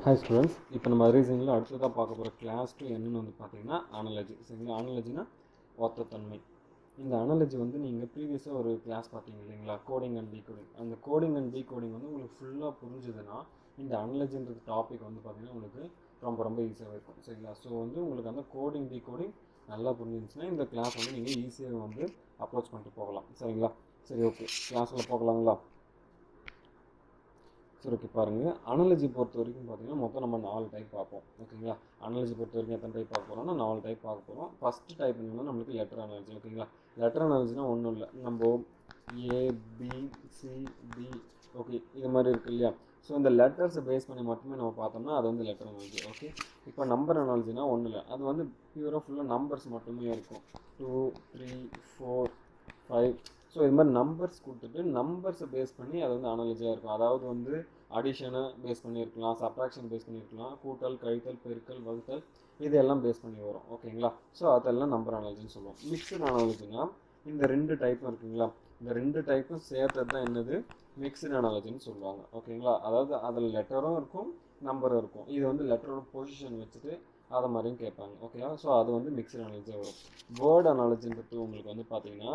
Hi students, இப்போ நம்ம ரீசனிங்கில் அடுத்ததாக பார்க்க போகிற கிளாஸ் 2 என்னென்னு வந்து பார்த்தீங்கன்னா அனாலஜி. சரிங்களா? அனாலஜினா ஒத்தத்தன்மை. இந்த அனாலஜி வந்து நீங்கள் ப்ரீவியஸாக ஒரு கிளாஸ் பார்த்தீங்க இல்லைங்களா, கோடிங் அண்ட் டீகோடிங். அந்த கோடிங் அண்ட் டீகோடிங் வந்து உங்களுக்கு ஃபுல்லாக புரிஞ்சுதுன்னா இந்த அனாலஜின்ற டாபிக் வந்து பார்த்தீங்கன்னா உங்களுக்கு ரொம்ப ஈஸியாக இருக்கும். சரிங்களா? ஸோ வந்து உங்களுக்கு அந்த கோடிங் டீகோடிங் நல்லா புரிஞ்சிருந்துச்சுன்னா இந்த கிளாஸ் வந்து நீங்கள் ஈஸியாக வந்து அப்ரோச் பண்ணிட்டு போகலாம். சரிங்களா? சரி, ஓகே, கிளாஸில் போகலாங்களா? சரி, ஓகே, பாருங்கள். அனாலஜி பொறுத்த வரைக்கும் பார்த்தீங்கன்னா மொத்தம் நம்ம 4 டைப் பார்ப்போம். ஓகேங்களா? அனாலஜி பொறுத்த வரைக்கும் எத்தனை டைப் பார்க்க போகிறோம்னா 4 டைப் பார்க்க போகிறோம். ஃபஸ்ட்டு டைப் என்னன்னா நம்மளுக்கு லெட்டர் அனாலஜி. ஓகேங்களா? லெட்டர் அனாலஜினா ஒன்றும் இல்லை, நம்ம ABCD ஓகே இது மாதிரி இருக்குது இல்லையா? ஸோ இந்த லெட்டர்ஸை பேஸ் பண்ணி மட்டுமே நம்ம பார்த்தோம்னா அது வந்து லெட்டர் அனாலஜி. ஓகே, இப்போ நம்பர் அனாலஜினா ஒன்றும் இல்லை, அது வந்து பியூராக ஃபுல்லாக நம்பர்ஸ் மட்டுமே இருக்கும். 2 3 4 5. ஸோ இது மாதிரி நம்பர்ஸ் கொடுத்துட்டு நம்பர்ஸை பேஸ் பண்ணி அது வந்து அனாலஜியாக இருக்கும். அதாவது வந்து அடிஷனை பேஸ் பண்ணியிருக்கலாம், சப்ராக்ஷன் பேஸ் பண்ணியிருக்கலாம், கூட்டல், கழித்தல், பெருக்கல், வகுத்தல், இதெல்லாம் பேஸ் பண்ணி வரும். ஓகேங்களா? ஸோ அதெல்லாம் நம்பர் அனாலஜின்னு சொல்லுவோம். மிக்சடு அனாலஜினா இந்த 2 டைப்பும் இருக்குங்களா, இந்த 2 டைப்பும் சேர்த்தது தான் என்னது மிக்சடு அனாலஜின்னு சொல்லுவாங்க. ஓகேங்களா? அதாவது அதில் லெட்டரும் இருக்கும், நம்பரும் இருக்கும். இது வந்து லெட்டரோட பொசிஷன் வச்சுட்டு அதை மாதிரியும் கேட்பாங்க. ஓகேவா? ஸோ அது வந்து மிக்சடு அனாலஜியாக வரும். வேர்டு அனாலஜின்றது உங்களுக்கு வந்து பார்த்தீங்கன்னா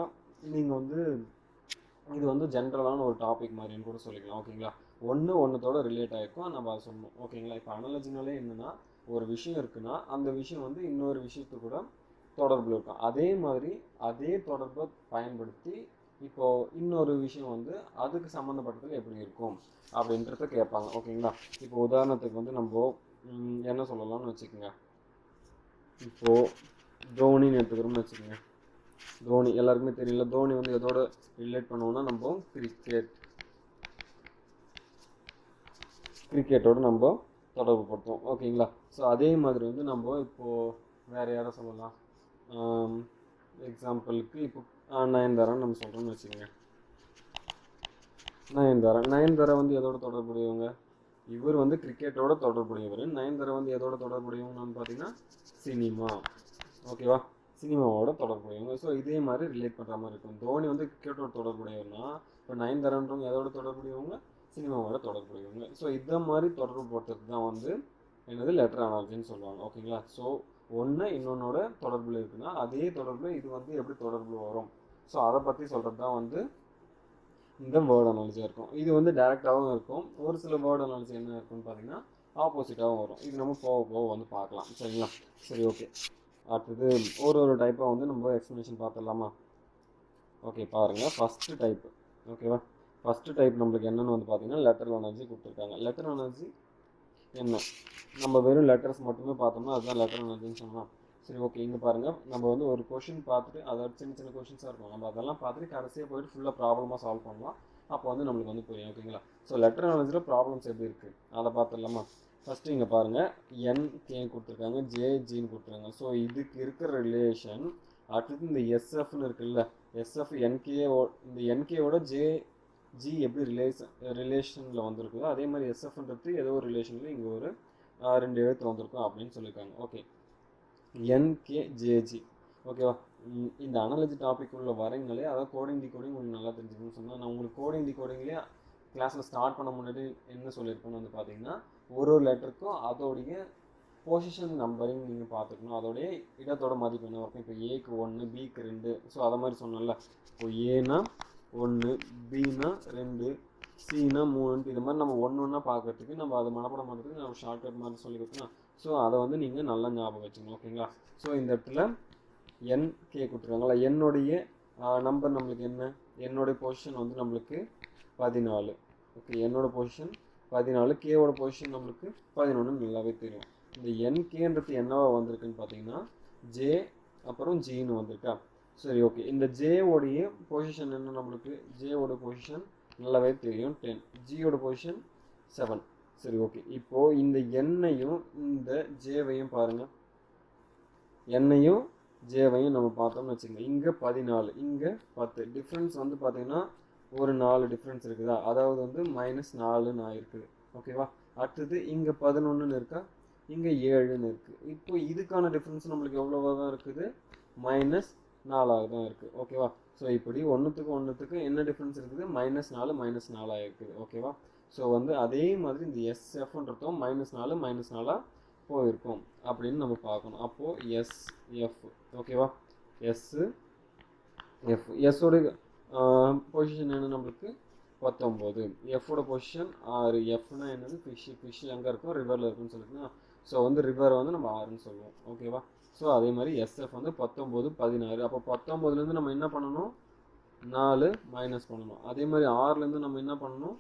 நீங்கள் வந்து இது வந்து ஜென்ரலான ஒரு டாபிக் மாதிரின்னு கூட சொல்லிக்கலாம். ஓகேங்களா? ஒன்றுத்தோட ரிலேட் ஆகிருக்கும், நம்ம அதை சொல்லணும். ஓகேங்களா? இப்போ அனாலஜினாலே என்னென்னா ஒரு விஷயம் இருக்குன்னா அந்த விஷயம் வந்து இன்னொரு விஷயத்து கூட தொடர்பில் இருக்கும். அதே மாதிரி அதே தொடர்பை பயன்படுத்தி இப்போது இன்னொரு விஷயம் வந்து அதுக்கு சம்மந்தப்பட்டது எப்படி இருக்கும் அப்படின்றத கேட்பாங்க. ஓகேங்களா? இப்போ உதாரணத்துக்கு வந்து நம்ம என்ன சொல்லலாம்னு வச்சுக்கோங்க. இப்போது தோனின்னு எடுத்துக்கிறோம்னு வச்சுக்கோங்க. தோனி எல்லாருக்குமே தெரியல. தோனி வந்து எதோட ரிலேட் பண்ணுவோம்னா நம்ம கிரிக்கெட்டோடு நம்ம தொடர்பு படுத்துவோம். ஓகேங்களா? ஸோ அதே மாதிரி வந்து நம்ம இப்போது வேறு யாரை சொல்லலாம். எக்ஸாம்பிளுக்கு இப்போ நயன்தாரான்னு நம்ம சொல்கிறோம்னு வச்சுக்கோங்க. நயன்தாரா வந்து எதோட தொடர்புடையவங்க? இவர் வந்து கிரிக்கெட்டோட தொடர்புடையவர். நயன்தாரா வந்து எதோட தொடர்புடையவங்கன்னு பார்த்தீங்கன்னா சினிமா. ஓகேவா? சினிமாவோட தொடர்புடையவங்க. ஸோ இதே மாதிரி ரிலேட் பண்ணுற மாதிரி இருக்கும். தோனி வந்து கிரிக்கெட்டோட தொடர்புடையவர்னா இப்போ நயன்தாரான்றவங்க எதோட தொடர்புடையவங்க? சினிமாவோட தொடர்புடையவங்க. ஸோ இதை மாதிரி தொடர்பு போட்டது தான் வந்து என்னது லெட்டர் அனாலஜின்னு சொல்லுவாங்க. ஓகேங்களா? ஸோ ஒன்று இன்னொன்னோட தொடர்பில் இருக்குன்னா அதே தொடர்பு இது வந்து எப்படி தொடர்பில் வரும், ஸோ அதை பற்றி சொல்கிறது தான் வந்து இந்த வேர்ட் அனாலஜியாக இருக்கும். இது வந்து டைரெக்டாகவும் இருக்கும். ஒரு சில வேர்ட் அனாலஜி என்ன இருக்குன்னு பார்த்தீங்கன்னா ஆப்போசிட்டாகவும் வரும். இது நம்ம போக வந்து பார்க்கலாம். சரிங்களா? சரி, ஓகே, அடுத்தது ஒரு டைப்பாக வந்து நம்ம எக்ஸ்ப்ளனேஷன் பார்த்துடலாமா? ஓகே, பாருங்கள். First type. ஓகேவா? ஃபஸ்ட்டு டைப் நம்மளுக்கு என்னென்னு வந்து பார்த்தீங்கன்னா லெட்டர் அனாலஜி கொடுத்துருக்காங்க. லெட்டர் அனாலஜி என்ன, நம்ம வெறும் லெட்டர்ஸ் மட்டுமே பார்த்தோம்னா அதுதான் லெட்டர் அனாலஜின்னு சொன்னோம். சரி, ஓகே, இங்கே பாருங்கள். நம்ம வந்து ஒரு கொஷின் பார்த்துட்டு அதோட சின்ன கொஷின்ஸாக இருக்கும். நம்ம அதெல்லாம் பார்த்துட்டு கடைசியாக போய்ட்டு ஃபுல்லாக ப்ராப்ளமாக சால்வ் பண்ணலாம். அப்போ வந்து நம்மளுக்கு வந்து புரியும். ஓகேங்களா? ஸோ லெட்டர் அனாலஜியில் ப்ராப்ளம்ஸ் எப்படி இருக்குது அதை பார்த்துடலாமா? ஃபஸ்ட்டு இங்கே பாருங்கள், NK கொடுத்துருக்காங்க, JGன்னு கொடுத்துருக்காங்க. ஸோ இதுக்கு இருக்கிற ரிலேஷன். அடுத்தது இந்த SFன்னு இருக்குல்ல, SF இந்த NKவோட ஜி எப்படி ரிலேஷனில் வந்திருக்குதோ அதே மாதிரி SFன்றது ஏதோ ஒரு ரிலேஷனில் இங்கே ஒரு 2 எழுத்து வந்திருக்கும் அப்படின்னு சொல்லியிருக்காங்க. Okay, NKJG. ஓகேவா? இந்த அனாலஜி டாபிக் உள்ள வரீங்களே, அதாவது கோடிங் டிகோடிங் உங்களுக்கு நல்லா தெரிஞ்சுக்கணும்னு சொன்னால் நான் உங்களுக்கு கோடிங் டிகோடிங்லேயே கிளாஸில் ஸ்டார்ட் பண்ண முன்னாடி என்ன சொல்லியிருக்கேன்னு வந்து பார்த்தீங்கன்னா ஒரு லெட்டருக்கும் அதோடைய பொசிஷன் நம்பரிங் நீங்கள் பார்த்துக்கணும், அதோடைய இடத்தோட மதிப்பு என்ன இருக்கும். இப்போ ஏக்கு 1, பிக்கு 2. ஸோ அதை மாதிரி சொன்னல, இப்போ ஏனா 1, பினா 2, சினா 3. இது மாதிரி நம்ம ஒன்றா பார்க்கறதுக்கு நம்ம அதை மனப்படம் பண்ணுறதுக்கு நம்ம ஷார்ட்கட் மாதிரி சொல்லி கொடுத்தோம். ஸோ அதை வந்து நீங்கள் நல்லா ஞாபகம் வச்சுக்கணும். ஓகேங்களா? ஸோ இந்த இடத்துல NK கொடுத்துருக்காங்களா, என்னுடைய நம்பர் நம்மளுக்கு என்ன, என்னுடைய பொசிஷன் வந்து நம்மளுக்கு 14. ஓகே, என்னோட பொசிஷன் 14, கேவோட பொசிஷன் நம்மளுக்கு 11 நல்லாவே தெரியும். இந்த NKன்றது என்னவா வந்திருக்குன்னு பார்த்தீங்கன்னா ஜே அப்புறம் ஜின்னு வந்திருக்கா. சரி, ஓகே, இந்த ஜேவோடைய பொசிஷன் என்ன நம்மளுக்கு, ஜேவோட பொசிஷன் நல்லாவே தெரியும் 10, ஜியோட பொசிஷன் 7. சரி, ஓகே, இப்போது இந்த எண்ணையும் இந்த ஜேவையும் பாருங்கள், எண்ணையும் ஜேவையும் நம்ம பார்த்தோம்னு வச்சுக்கோங்க. இங்கே 14, இங்கே 10. டிஃப்ரென்ஸ் வந்து பார்த்தீங்கன்னா ஒரு 4 டிஃப்ரென்ஸ் இருக்குதா, அதாவது வந்து -4ன்னு ஆகிருக்குது. ஓகேவா? அடுத்தது இங்கே 11ன்னு இருக்கா, இங்கே 7ன்னு இருக்குது. இப்போ இதுக்கான டிஃப்ரென்ஸ் நம்மளுக்கு எவ்வளோவா தான் இருக்குது, -4ஆக தான் இருக்குது. ஓகேவா? ஸோ இப்படி ஒன்றுத்துக்கு என்ன டிஃப்ரென்ஸ் இருக்குது, -4 -4 இருக்குது. ஓகேவா? ஸோ வந்து அதே மாதிரி இந்த எஸ்எஃப்ன்றதும் -4 -4 போயிருக்கும் அப்படின்னு நம்ம பார்க்கணும். அப்போது எஸ்எஃப் ஓகேவா, எஸ்ஸோட பொசிஷன் என்ன நம்மளுக்கு 19, எஃபோட பொசிஷன் 6. எஃப்னா என்னது, ஃபிஷ் எங்கே இருக்கும், ரிவரில் இருக்குன்னு சொல்லிட்டுனா, ஸோ வந்து ரிவரை வந்து நம்ம 6ன்னு சொல்லுவோம் ஓகேவா. ஸோ அதே மாதிரி எஸ்எஃப் வந்து 19, 16. அப்போ 19லேருந்து நம்ம என்ன பண்ணணும், 4 மைனஸ் பண்ணணும். அதே மாதிரி 6லேருந்து நம்ம என்ன பண்ணணும்,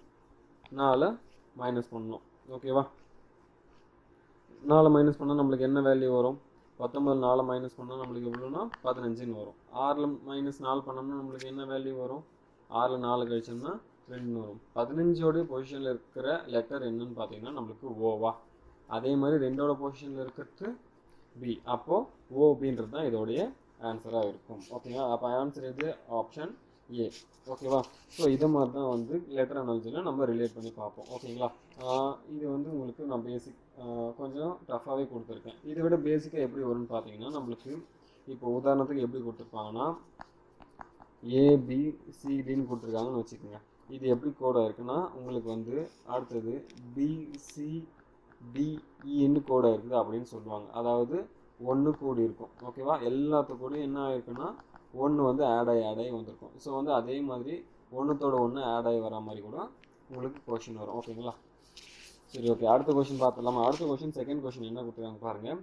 4 மைனஸ் பண்ணணும் ஓகேவா. 4 மைனஸ் பண்ணால் நம்மளுக்கு என்ன வேல்யூ வரும், 19 4 மைனஸ் பண்ணால் நம்மளுக்கு எவ்வளோனா 15ன்னு வரும். 6ல் -4 பண்ணோம்னா நம்மளுக்கு என்ன வேல்யூ வரும், 6ல் 4 கழிச்சோம்னா 2ன்னு வரும். 15ஓடைய பொசிஷனில் இருக்கிற லெட்டர் என்னன்னு பார்த்தீங்கன்னா நம்மளுக்கு ஓவா. அதே மாதிரி 2ஓட பொசிஷனில் இருக்கிறது பி. அப்போது ஓ அப்படின்றது தான் இதோடைய ஆன்சராக இருக்கும் ஓகேவா. அப்போ ஆன்சர் எது, ஆப்ஷன் ஏ ஓகேவா. ஸோ இது மாதிரி தான் வந்து லெட்டர் அனாலஜியில் நம்ம ரிலேட் பண்ணி பார்ப்போம் ஓகேங்களா. இது வந்து உங்களுக்கு நான் பேசிக் கொஞ்சம் டஃப்பாகவே கொடுத்துருக்கேன். இதை விட பேசிக்காக எப்படி வரும்னு பார்த்தீங்கன்னா நம்மளுக்கு இப்போ உதாரணத்துக்கு எப்படி கொடுத்துருப்பாங்கன்னா ஏபிசிடின்னு கொடுத்துருக்காங்கன்னு வச்சுக்கோங்க. இது எப்படி கோடாக இருக்குன்னா உங்களுக்கு வந்து அடுத்தது பிசிடிஇன்னு கோடாக இருக்குது அப்படின்னு சொல்லுவாங்க. அதாவது 1 கூடி இருக்கும் ஓகேவா. எல்லாத்துக்கூடையும் என்ன ஆகிருக்குன்னா 1 வந்து ஆட் ஆகி வந்திருக்கும். ஸோ வந்து அதே மாதிரி 1த்தோட 1 ஆட் ஆகி வர மாதிரி கூட உங்களுக்கு கொஷின் வரும் ஓகேங்களா. சரி ஓகே, அடுத்த கொஷின் பார்த்துடலாமா. அடுத்த கொஷின் செகண்ட் கொஷின் என்ன கொடுத்துருக்காங்க பாருங்கள்.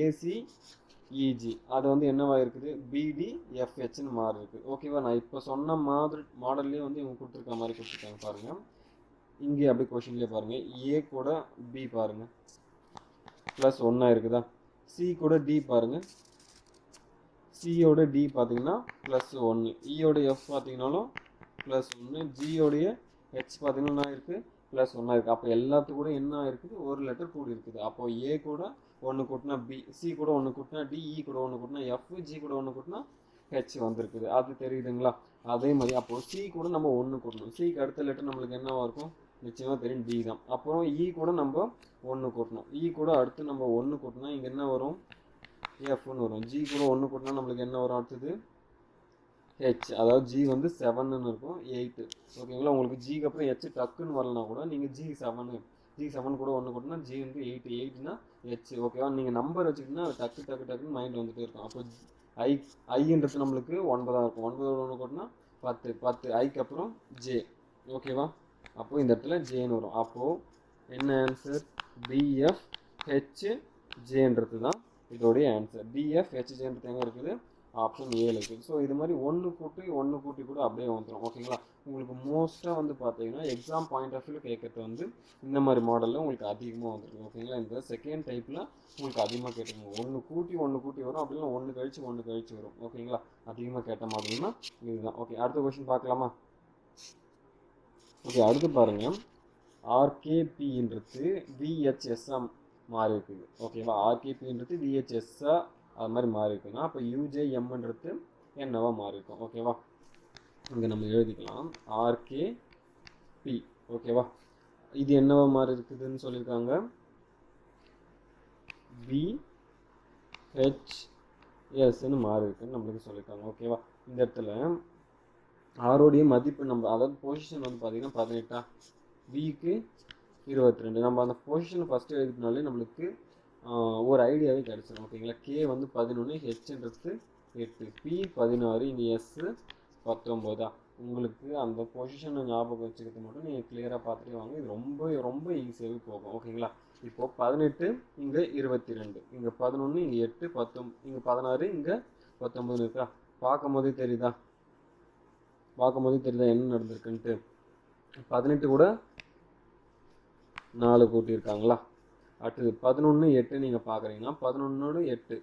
ஏசிஇஜி அது வந்து என்னவா இருக்குது, பிடிஎஃப்ஹெச்னு மாறி இருக்குது ஓகேவா. நான் இப்போ சொன்ன மாதிரி மாடல்லே வந்து இவங்க கொடுத்துருக்க மாதிரி கொடுத்துருக்காங்க பாருங்கள். இங்கே அப்படி கொஷின்லேயே பாருங்கள், ஏ கூட பி பாருங்கள் +1 இருக்குதா, சி கூட டி பாருங்கள், சியோட டி பார்த்தீங்கன்னா +1, ஈயோட எஃப் பார்த்தீங்கன்னாலும் +1, ஜியோடைய ஹெச் பார்த்தீங்கன்னா இருக்குது +1 இருக்குது. அப்போ எல்லாத்துக்கூட என்ன இருக்குது, ஒரு லெட்டர் கூடி இருக்குது. அப்போ ஏ கூட 1 கூட்டினா பி, சி கூட 1 கூட்டினா டி, இ கூட 1 கூட்டினா எஃப், ஜி கூட 1 கூட்டினா ஹெச் வந்திருக்குது. அது தெரியுதுங்களா. அதே மாதிரி அப்போது சி கூட நம்ம 1 கூட்டணும். சிக்கு அடுத்த லெட்டர் நம்மளுக்கு என்னவாக இருக்கும், நிச்சயமாக தெரியும், டி தான். அப்புறம் இ கூட நம்ம 1 கூட்டணும். இ கூட அடுத்து நம்ம 1 கூட்டினா இங்கே என்ன வரும், எஃப்னு வரும். ஜி கூட 1 கூட்டினா நம்மளுக்கு என்ன வரும், அடுத்தது ஹெச். அதாவது ஜி வந்து 7ன்னு இருக்கும், 8 ஓகேங்களா. உங்களுக்கு ஜிக்கு அப்புறம் ஹெச் டக்குன்னு வரலனா கூட நீங்கள் ஜி7 கூட 1 கூட்டினா ஜி வந்து 8னா ஹெச் ஓகேவா. நீங்கள் நம்பர் வச்சுக்கிட்டீங்கன்னா டக்குன்னு மைண்ட் வந்துகிட்டே இருக்கும். அப்போ ஐன்றது நம்மளுக்கு 9 இருக்கும். 9 1 கூட்டினா 10 ஐக்கு அப்புறம் ஜே ஓகேவா. அப்போது இந்த இடத்துல ஜேன்னு வரும். அப்போது என்ன ஆன்சர், டிஎஃப்ஹெச் ஜேன்றது தான் இதோடைய ஆன்சர். டிஎஃப்ஹெச்ஜேன்றது எங்கே இருக்குது, ஆப்ஷன் ஏல இருக்குது. ஸோ இது மாதிரி 1 கூட்டி கூட அப்படியே வந்துடும் ஓகேங்களா. உங்களுக்கு மோஸ்ட்டாக வந்து பார்த்தீங்கன்னா எக்ஸாம் பாயிண்ட் ஆஃப் வியூ கேட்கறது வந்து இந்த மாதிரி மாடலில் உங்களுக்கு அதிகமாக வந்துருக்கு ஓகேங்களா. இந்த செகண்ட் டைப்பில் உங்களுக்கு அதிகமாக கேட்டுருங்க. 1 கூட்டி வரும், அப்படின்னா 1 கழிச்சு வரும் ஓகேங்களா. அதிகமாக கேட்ட மாடல்னா இதுதான். ஓகே, அடுத்த கொஸ்டின் பார்க்கலாமா. ஓகே, அடுத்து பாருங்கள், ஆர்கேபின்றது விஹெச்எஸ்ஸாக மாறி இருக்குது ஓகேவா. ஆர்கேபின்றது விஹெச்எஸ்ஸாக அது மாதிரி மாறி இருக்குன்னா அப்போ யூஜேஎம்ன்றது என்னவா மாறி இருக்கும் ஓகேவா. இங்கே நம்ம எழுதிக்கலாம் ஆர்கேபி ஓகேவா. இது என்னவா மாறி இருக்குதுன்னு சொல்லியிருக்காங்க, பிஹெச்எஸ்ன்னு மாறி இருக்குன்னு நம்மளுக்கு சொல்லியிருக்காங்க ஓகேவா. இந்த இடத்துல ஆரோடைய மதிப்பு நம்ம, அதாவது பொசிஷன் வந்து பார்த்தீங்கன்னா 18, பிக்கு 22. நம்ம அந்த பொசிஷனை ஃபஸ்ட்டு எழுதினாலே நம்மளுக்கு ஒரு ஐடியாவே கிடச்சிடும் ஓகேங்களா. கே வந்து 11, ஹெச்ன்றது 8, பி 16, இங்கே எஸ் 19. உங்களுக்கு அந்த பொசிஷனை ஞாபகம் வச்சுக்கிறது மட்டும் நீங்கள் கிளியராக பார்த்துட்டு வாங்க. இது ரொம்ப ஈஸியாகவே போகும் ஓகேங்களா. இப்போது 18 இங்கே 22, இங்கே 11, இங்கே 8, 19, இங்கே 16, இங்கே 19 இருக்கா. பார்க்கும்போதே தெரியுதா என்ன நடந்திருக்குன்ட்டு. 18 கூட 4 கூட்டியிருக்காங்களா. அடுத்தது 11 8 நீங்கள் பார்க்குறீங்கன்னா 11 8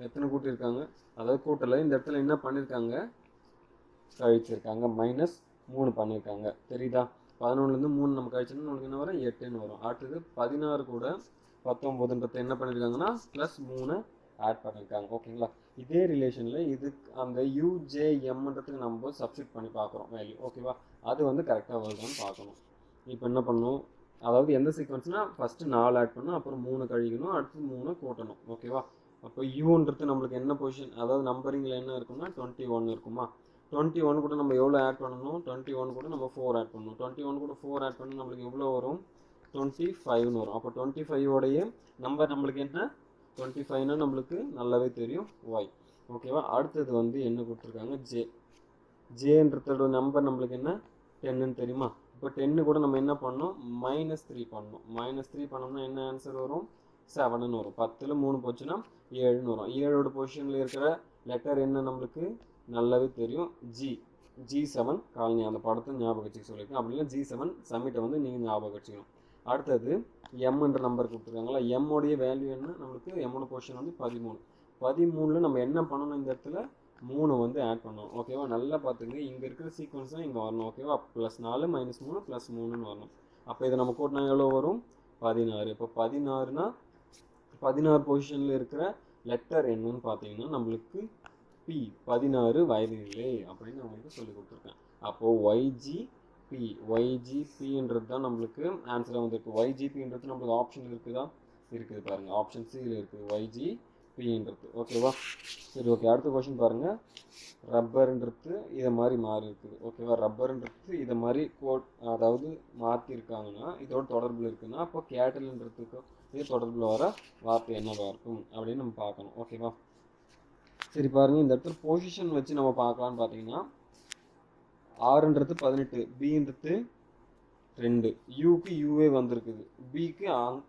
எத்தனை கூட்டியிருக்காங்க, அதாவது கூட்டலை. இந்த இடத்துல என்ன பண்ணியிருக்காங்க, கழிச்சிருக்காங்க, -3 பண்ணியிருக்காங்க தெரியுதா. 11லேருந்து 3 நம்ம கழிச்சோம்னா நம்மளுக்கு என்ன வரும், 8ன்னு வரும். அடுத்தது 16 கூட 19ன்றது என்ன பண்ணியிருக்காங்கன்னா +3 ஆட் பண்ணியிருக்காங்க ஓகேங்களா. இதே ரிலேஷனில் இதுக்கு அந்த யூஜேஎம்ன்றதுக்கு நம்ம சப்ஸ்டிட் பண்ணி பார்க்குறோம் வேல்யூ ஓகேவா. அது வந்து கரெக்டாக வருதான்னு பார்க்கணும். இப்போ என்ன பண்ணணும், அதாவது எந்த சீக்வன்ஸ்னால் ஃபஸ்ட்டு 4 ஆட் பண்ணணும், அப்புறம் 3 கழிக்கணும், அடுத்து 3 கூட்டணும் ஓகேவா. அப்போ யூன்றது நம்மளுக்கு என்ன பொசிஷன், அதாவது நம்பரிங்கில் என்ன இருக்குன்னா 21 இருக்குமா. 21 கூட நம்ம எவ்வளோ ஆட் பண்ணணும், 21 கூட நம்ம 4 ஆட் பண்ணணும். 21 கூட 4 ஆட் பண்ணி நம்மளுக்கு எவ்வளோ வரும், 25ன்னு வரும். அப்போ 25 நம்பர் நம்மளுக்கு என்ன, 25னா நம்மளுக்கு நல்லாவே தெரியும் ஒய். ஓகேவா. அடுத்தது வந்து என்ன கொடுத்துருக்காங்க, ஜே. ஜேன்றதோட நம்பர் நம்மளுக்கு என்ன, 10ன்னு தெரியுமா. இப்போ 10 கூட நம்ம என்ன பண்ணணும், -3 பண்ணணும். -3 பண்ணோம்னா என்ன ஆன்சர் வரும், 7ன்னு வரும். 10ல் 3 போச்சுன்னா 7ன்னு வரும். 7ஓட பொசிஷனில் இருக்கிற லெட்டர் என்ன நம்மளுக்கு நல்லாவே தெரியும், G7 காலனி. அந்த படத்தை ஞாபகம் வச்சுக்க சொல்லியிருக்கேன். அப்படின்னா G7 சமிட்டை வந்து நீங்கள் ஞாபகம் வச்சுக்கணும். அடுத்தது எம்ன்ற நம்பர் கொடுத்துருக்காங்களா, எம்மோடைய வேல்யூ என்ன நம்மளுக்கு, எம்மோட பொசிஷன் வந்து 13. 13ல் நம்ம என்ன பண்ணணும், இந்த இடத்துல 3 வந்து ஆட் பண்ணணும். ஓகேவா. நல்லா பார்த்துங்க, இங்கே இருக்கிற சீக்வன்ஸ் தான் இங்கே வரணும். ஓகேவா. +4 -3 +3ன்னு வரணும். அப்போ இதை நம்ம கூட்டினா எவ்வளோ வரும், 16. இப்போ 16னா 16 பொசிஷனில் இருக்கிற லெட்டர் என்னன்னு பார்த்தீங்கன்னா நம்மளுக்கு பி, 16 வயதிலே அப்படின்னு நம்மளுக்கு சொல்லி கொடுத்துருக்கேன். அப்போது YGPன்றது தான் நம்மளுக்கு ஆன்சராக வந்துருக்கு. YGPன்றது நம்மளுக்கு ஆப்ஷன் இருக்குதா, இருக்குது பாருங்கள். ஆப்ஷன் சியில் இருக்குது YGPன்றது. ஓகேவா. சரி ஓகே. அடுத்த கொஸ்டின் பாருங்கள். ரப்பர்ன்றது இதை மாதிரி மாறி இருக்குது. ஓகேவா. ரப்பர்ன்றது இதை மாதிரி அதாவது மாற்றிருக்காங்கன்னா இதோட தொடர்பில் இருக்குன்னா அப்போ கேட்டல்ன்றதுக்கு இது தொடர்பில் வர வார்த்தை என்னவாக இருக்கும் அப்படின்னு நம்ம பார்க்கணும். ஓகேவா. சரி பாருங்கள், இந்த இடத்துல பொசிஷன் வச்சு நம்ம பார்க்கலான்னு பார்த்தீங்கன்னா ஆறுன்றது 18, பின்றது 2, யூக்கு யூவே வந்திருக்குது, பிக்கு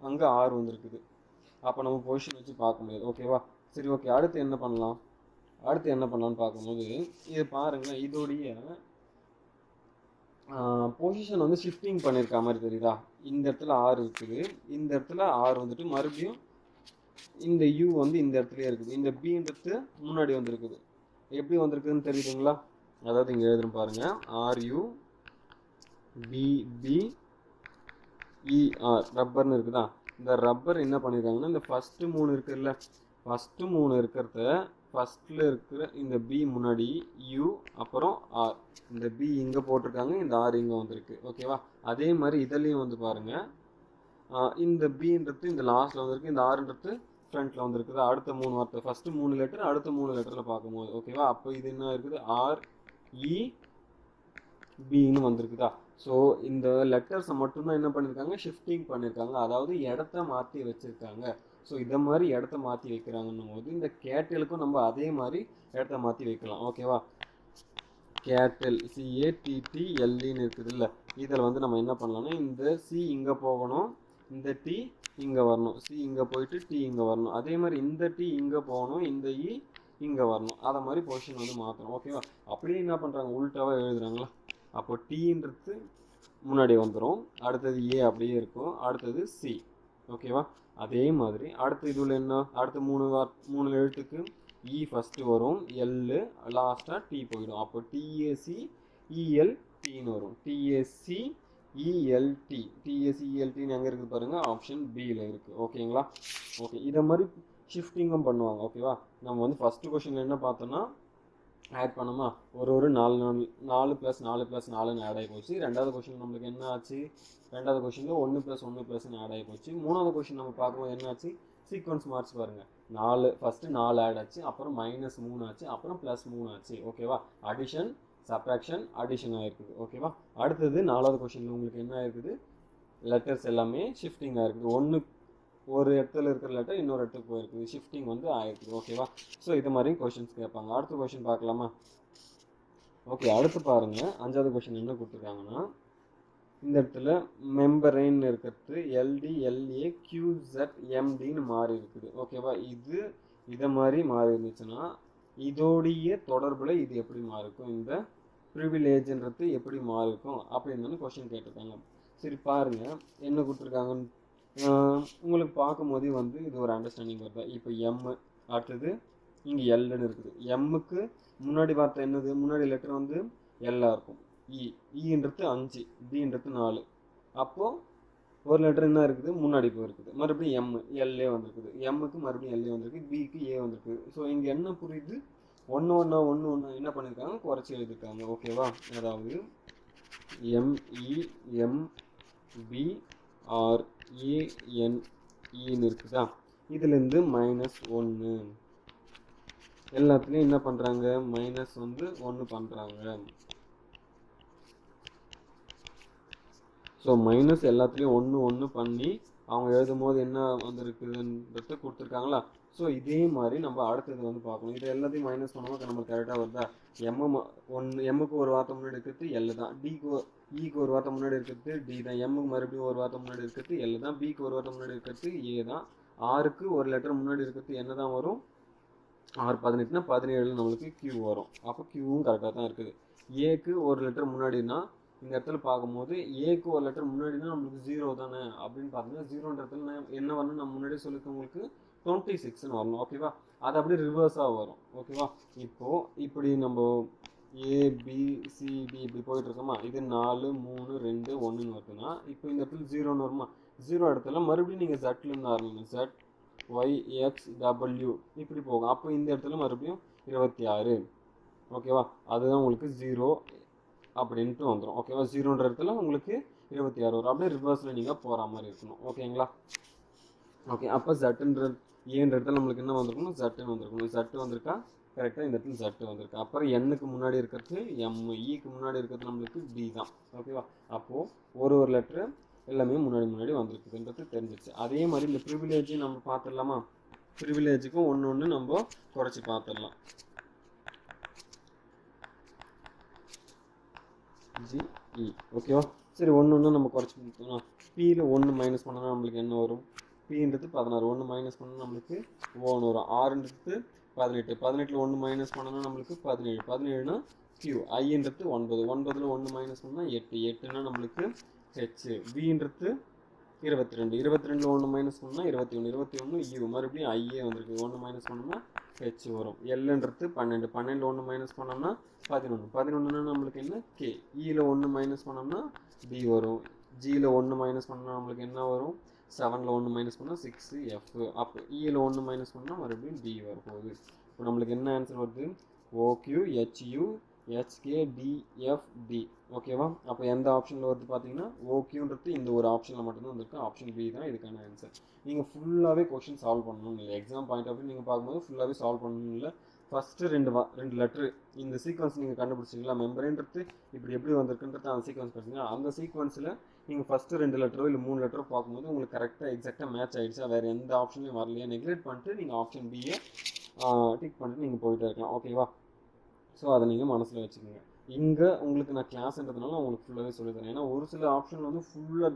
அங்கே 6 வந்திருக்குது. அப்போ நம்ம பொசிஷன் வச்சு பார்க்க முடியாது. ஓகேவா. சரி ஓகே. அடுத்து என்ன பண்ணலான்னு பார்க்கும்போது இது பாருங்கள், இதோடைய பொசிஷன் வந்து ஷிஃப்டிங் பண்ணியிருக்க மாதிரி தெரியுதா. இந்த இடத்துல 6 இருக்குது, இந்த இடத்துல 6 வந்துட்டு மறுபடியும் இந்த யூ வந்து இந்த இடத்துலயே இருக்குது, இந்த பின்றது முன்னாடி வந்திருக்குது. எப்படி வந்திருக்குதுன்னு தெரியுதுங்களா. அதாவது இங்கே எழுதுறோம் பாருங்க, RUBBER ரப்பர்னு இருக்குதா. இந்த ரப்பர் என்ன பண்ணியிருக்காங்கன்னா இந்த ஃபஸ்ட்டு 3 இருக்குல்ல, ஃபஸ்ட்டு 3 இருக்கிறத ஃபஸ்ட்டில் இருக்கிற இந்த பி முன்னாடி யூ அப்புறம் ஆர், இந்த பி இங்கே போட்டிருக்காங்க, இந்த ஆர் இங்கே வந்திருக்கு. ஓகேவா. அதே மாதிரி இதுலேயும் வந்து பாருங்கள், இந்த பின்றது இந்த லாஸ்ட்டில் வந்திருக்கு, இந்த ஆறுன்றது ஃப்ரண்ட்டில் வந்திருக்குது. அடுத்த 3 வார்த்தை ஃபஸ்ட்டு 3 லெட்டர், அடுத்த 3 லெட்டரில் பார்க்கும்போது. ஓகேவா. அப்போ இது என்ன இருக்குது, REBன்னு வந்திருக்குதா. ஸோ இந்த லெட்டர்ஸை மட்டும்தான் என்ன பண்ணியிருக்காங்க, ஷிஃப்டிங் பண்ணியிருக்காங்க, அதாவது இடத்த மாற்றி வச்சுருக்காங்க. ஸோ இதை மாதிரி இடத்த மாற்றி வைக்கிறாங்கன்னும் போது இந்த கேட்டலுக்கும் நம்ம அதே மாதிரி இடத்த மாற்றி வைக்கலாம். ஓகேவா. கேட்டல் CATTLEன்னு இருக்குது இல்லை, இதில் வந்து நம்ம என்ன பண்ணலாம்னா இந்த சி இங்கே போகணும், இந்த டி இங்கே வரணும், சி இங்கே போயிட்டு டி இங்கே வரணும். அதே மாதிரி இந்த டி இங்கே போகணும், இந்த இ இங்கே வரணும். அதை மாதிரி பொசிஷன் வந்து மாற்றணும். ஓகேவா. அப்படியே என்ன பண்ணுறாங்க, உள்டாவாக எழுதுறாங்களா. அப்போ டீன்றது முன்னாடி வந்துடும், அடுத்தது ஏ அப்படியே இருக்கும், அடுத்தது சி. ஓகேவா. அதே மாதிரி அடுத்த இதில் என்ன, அடுத்த 3 எழுத்துக்கு இ ஃபஸ்ட்டு வரும், எல்லு லாஸ்ட்டாக டி போயிடும். அப்போ TACELTன்னு வரும், TACELTன்னு எங்கே இருக்குது பாருங்கள், ஆப்ஷன் பியில் இருக்குது. ஓகேங்களா. ஓகே. இதை மாதிரி ஷிஃப்டிங்கும் பண்ணுவாங்க. ஓகேவா. நம்ம வந்து ஃபஸ்ட்டு கொஷினில் என்ன பார்த்தோன்னா ஆட் பண்ணோமா, ஒரு 4 + 4 + 4ன்னு ஆட் ஆகி போச்சு. ரெண்டாவது கொஷின் நம்மளுக்கு என்ன ஆச்சு, ரெண்டாவது கொஷினில் 1 + 1 ஆட் ஆகி போச்சு. மூணாவது கொஷின் நம்ம பார்க்கும்போது என்ன ஆச்சு, சீக்வன்ஸ் மார்க்ஸ் பாருங்கள், 4 ஃபஸ்ட்டு 4 ஆட் ஆச்சு, அப்புறம் -3 ஆச்சு, அப்புறம் +3 ஆச்சு. ஓகேவா. அடிஷன் சப்ராக்ஷன் அடிஷன் ஆகிருக்குது. ஓகேவா. அடுத்தது 4வது கொஷினில் உங்களுக்கு என்ன ஆயிருக்குது, லெட்டர்ஸ் எல்லாமே ஷிஃப்டிங் ஆகிருக்குது. ஒரு இடத்துல இருக்கிற லெட்டர் இன்னொரு இடத்துக்கு போயிருக்குது, ஷிஃப்டிங் வந்து ஆகிருக்குது. ஓகேவா. ஸோ இது மாதிரி கொஷின்ஸ் கேட்பாங்க. அடுத்த கொஷின் பார்க்கலாமா. ஓகே. அடுத்து பாருங்கள், 5வது கொஷின் என்ன கொடுத்துருக்காங்கன்னா இந்த இடத்துல மெம்பரைன் இருக்கிறது LDLAQZMDன்னு மாறி இருக்குது. ஓகேவா. இதை மாதிரி மாறி இருந்துச்சுன்னா இதோடைய தொடர்பில் இது எப்படி மாறிருக்கும், இந்த ப்ரிவிலேஜ்ன்றது எப்படி மாறிருக்கும் அப்படின்னு கொஷின் கேட்டிருக்காங்க. சரி பாருங்கள் என்ன கொடுத்துருக்காங்கன்னு உங்களுக்கு பார்க்கும்போதே வந்து இது ஒரு அண்டர்ஸ்டாண்டிங் வருது. இப்போ எம், அடுத்தது இங்கே எல்லுன்னு இருக்குது. எம்முக்கு முன்னாடி வார்த்தை என்னது, முன்னாடி லெட்டர் வந்து எல்லா இருக்கும், இன்றது 5, பின்றது 4. அப்போது ஒரு லெட்டர் என்ன இருக்குது, முன்னாடி போயிருக்குது, மறுபடியும் எல்ஏ வந்திருக்குது, எம்முக்கு மறுபடியும் எல்ஏ வந்திருக்கு, பிக்கு ஏ வந்திருக்கு. ஸோ இங்கே என்ன புரியுது, ஒன்று என்ன பண்ணியிருக்காங்க, குறைச்சி எழுதியிருக்காங்க. ஓகேவா. அதாவது MEMBRANEன்னு இருக்குதா, இதுலேருந்து -1 எல்லாத்துலேயும் என்ன பண்ணுறாங்க, மைனஸ் வந்து 1 பண்ணுறாங்க. ஸோ மைனஸ் எல்லாத்துலேயும் 1 பண்ணி அவங்க எழுதும் போது என்ன வந்துருக்குதுன்றது கொடுத்துருக்காங்களா. ஸோ இதே மாதிரி நம்ம அடுத்தது வந்து பார்க்கணும். இது எல்லாத்தையும் மைனஸ் பண்ணும்போது நம்மளுக்கு கரெக்டாக வருதா. எம்முக்கு ஒரு வார்த்தை முன்னாடி இருக்கிறது எல் தான், ஈக்கு ஒரு வார்த்தை முன்னாடி இருக்கிறது டி தான், எம்முக்கு மறுபடியும் ஒரு வார்த்தை முன்னாடி இருக்கிறது எல் தான், பிக்கு ஒரு வார்த்தை முன்னாடி இருக்கிறது ஏ தான், ஆருக்கு ஒரு லெட்டர் முன்னாடி இருக்கிறது என்ன தான் வரும், 6 18னா 17 நம்மளுக்கு கியூ வரும். அப்போ கியூவும் கரெக்டாக தான் இருக்குது. ஏக்கு ஒரு லெட்டர் முன்னாடினா இந்த இடத்துல பார்க்கும்போது ஏக்கு ஒரு லெட்டர் முன்னாடினா நம்மளுக்கு 0 தானே அப்படின்னு பார்த்தீங்கன்னா 0ன்றதுல என்ன வரணும், நம்ம முன்னாடியே சொல்லிக்க உங்களுக்கு 26ன்னு வரணும். ஓகேவா, அது அப்படியே ரிவர்ஸாக வரும். ஓகேவா, இப்போது இப்படி நம்ம ஏபிசிடி இப்படி போயிட்டு இருக்கோமா, இது 4 3 2 1ன்னு வருதுன்னா இப்போ இந்த இடத்துல 0ன்னு வருமா, 0 இடத்துல மறுபடியும் நீங்கள் ஜட்லேருந்து ஆரம்பிங்க, ஜட் YXW இப்படி போகும். அப்போ இந்த இடத்துல மறுபடியும் 26. ஓகேவா, அதுதான் உங்களுக்கு 0 அப்படின்ட்டு வந்துடும். ஓகேவா, 0ன்ற இடத்துல உங்களுக்கு 26 வரும். அப்படியே ரிவர்ஸில் நீங்கள் போகிற மாதிரி இருக்கணும். ஓகேங்களா. ஓகே, அப்போ ஜட்டுன்ற ஏன்ற இடத்துல நம்மளுக்கு என்ன வந்திருக்கணும், ஜட்டுன்னு வந்திருக்கணும். ஜட்டு வந்திருக்கா கரெக்டாக, இந்த இடத்துல ஜட்டு வந்திருக்கு. அப்புறம் எண்ணுக்கு முன்னாடி இருக்கிறது எம், ஈக்கு முன்னாடி இருக்கிறது நம்மளுக்கு டி தான். ஓகேவா, அப்போது ஒரு லெட்ரு எல்லாமே முன்னாடி வந்திருக்குதுன்றது தெரிஞ்சிச்சு. அதே மாதிரி இந்த ப்ரிவிலேஜையும் நம்ம பார்த்துடலாமா. ப்ரிவிலேஜுக்கும் ஒன்று நம்ம குறைச்சி பார்த்துடலாம். ஜிஇ ஓகேவா. சரி, ஒன்று நம்ம குறைச்சி பார்த்தோம்னா பியில் 1 மைனஸ் பண்ணோன்னா நம்மளுக்கு என்ன வரும், பின்றது 16, 1 மைனஸ் பண்ணால் நம்மளுக்கு 1 வரும். 6ன்றது 18, 18ல் 1 மைனஸ் பண்ணோன்னா நம்மளுக்கு 17, 17னா கியூ. ஐன்றது 9, 9ல் 1 மைனஸ் பண்ணால் 8, 8னா நம்மளுக்கு ஹெச். பின்றது 22, 22ல் 1 மைனஸ் பண்ணால் 21, 21 யூ. மறுபடியும் ஐஏ வந்திருக்கு, 1 மைனஸ் பண்ணோம்னா ஹெச் வரும். எல்ன்றது 12, 12ல் 1 மைனஸ் பண்ணோம்னா 11, 11னா நம்மளுக்கு என்ன கே. ஈயில் 1 மைனஸ் பண்ணோம்னா டி வரும். ஜியில் 1 மைனஸ் பண்ணால் நம்மளுக்கு என்ன வரும், 7ல் 1 மைனஸ் பண்ணால் 6 எஃப். அப்போ ஈயில் 1 மைனஸ் பண்ணால் மறுபடியும் டி வரப்போகுது. இப்போ நம்மளுக்கு என்ன ஆன்சர் வருது, ஓக்யூ ஹெச்யூ ஹெச்கே டிஎஃப்டி. ஓகேவா, அப்போ எந்த ஆப்ஷனில் வருது பார்த்தீங்கன்னா ஓக்யூன்றது இந்த ஒரு ஆப்ஷனில் மட்டும்தான் வந்திருக்கு. ஆப்ஷன் பி தான் இதுக்கான ஆன்சர். நீங்கள் ஃபுல்லாகவே கொஷின் சால்வ் பண்ணணும் இல்லை, எக்ஸாம் பாயிண்ட் ஆஃப் வியூ நீங்கள் பார்க்கும்போது ஃபுல்லாகவே சால்வ் பண்ணணும் இல்லை. ஃபஸ்ட்டு ரெண்டு லெட்ரு இந்த சீக்வன்ஸ் நீங்கள் கண்டுபிடிச்சிங்களா, மெம்பரேன்றது இப்படி எப்படி வந்திருக்குன்றது அந்த சீக்வன்ஸ் படிச்சிங்க. அந்த சீக்வன்ஸில் நீங்கள் ஃபஸ்ட்டு 2 லெட்டரோ இல்லை 3 லெட்டரோ பார்க்கும்போது உங்களுக்கு கரெக்டாக எக்ஸாக்டாக மேட்ச் ஆகிடுச்சா, வேறு எந்த ஆப்ஷன்லையும் வரலையா, நெக்லெக்ட் பண்ணிட்டு நீங்கள் ஆப்ஷன் பியை டிக் பண்ணிட்டு நீங்கள் போயிட்டே இருக்கலாம். ஓகேவா, ஸோ அதை நீங்கள் மனசில் வச்சுக்கோங்க. இங்கே உங்களுக்கு நான் கிளாஸ்ன்றதுனால உங்களுக்கு ஃபுல்லாகவே சொல்லித்தரேன். ஏன்னா ஒரு சில ஆப்ஷன் வந்து ஃபுல்லாக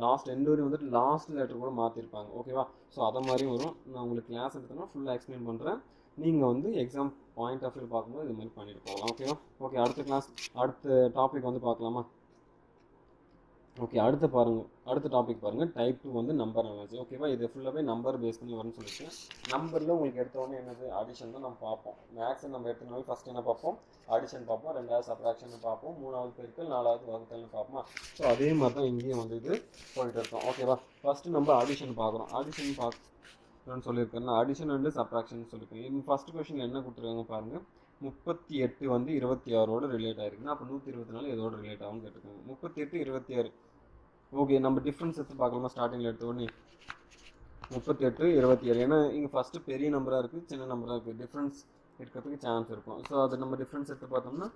லாஸ்ட் எண்ட் வரையும் வந்துட்டு லாஸ்ட் லெட்டர் கூட மாற்றிருப்பாங்க. ஓகேவா, ஸோ அதை மாதிரியும் வரும். நான் உங்களுக்கு கிளாஸ்ன்றதுனால ஃபுல்லாக எக்ஸ்பிளைன் பண்ணுறேன். நீங்கள் வந்து எக்ஸாம் பாயிண்ட் ஆஃப் வியூ பார்க்கும்போது இது மாதிரி பண்ணிட்டு போகலாம். ஓகேவா. ஓகே, அடுத்த டாபிக் வந்து பார்க்கலாமா. ஓகே, அடுத்த டாபிக் பாருங்கள், டைப் 2 வந்து நம்பர் அனாலிசிஸ். ஓகேவா, இது ஃபுல்லாகவே நம்பர் பேஸ் பண்ணி வரும்னு சொல்லிட்டு நம்பரில் உங்களுக்கு எடுத்தோடனே என்னது அடிஷன் தான் நம்ம பார்ப்போம். மேக்ஸை நம்ம எடுத்தனால ஃபஸ்ட் என்ன பார்ப்போம், அடிஷன் பார்ப்போம், 2வது சப்ராக்ஷன் பார்ப்போம், 3வது பெருக்கல், 4வது வகுத்தல்னு பார்ப்போம். ஸோ அதே மாதிரி தான் இங்கேயும் வந்து இது போயிட்டு இருக்கோம். ஓகேவா, ஃபஸ்ட்டு நம்ம அடிஷன் பார்க்குறோம். அடிஷன் பார்க்கணும்னு சொல்லியிருக்கேன், அடிஷன் அண்ட் சப்ராக்ஷன் சொல்லியிருக்கேன். இந்த ஃபஸ்ட் கொஸ்டின் என்ன கொடுத்துருக்காங்க பாருங்கள், 38 வந்து 26ஓட ரிலேட் ஆகிருக்குன்னா அப்போ 124 எதோட ரிலேட் ஆகும்னு கேட்டிருக்காங்க. 38 26. ஓகே, நம்ம டிஃப்ரென்ஸ் எடுத்து பார்க்கலாமா. ஸ்டார்டிங்கில் எடுத்த உடனே 38 27, ஏன்னா இங்கே ஃபஸ்ட்டு பெரிய நம்பராக இருக்குது, சின்ன நம்பராக இருக்குது, டிஃப்ரென்ஸ் இருக்கிறதுக்கு சான்ஸ் இருக்கும். ஸோ அது நம்ம டிஃப்ரென்ஸ் எடுத்து பார்த்தோம்னா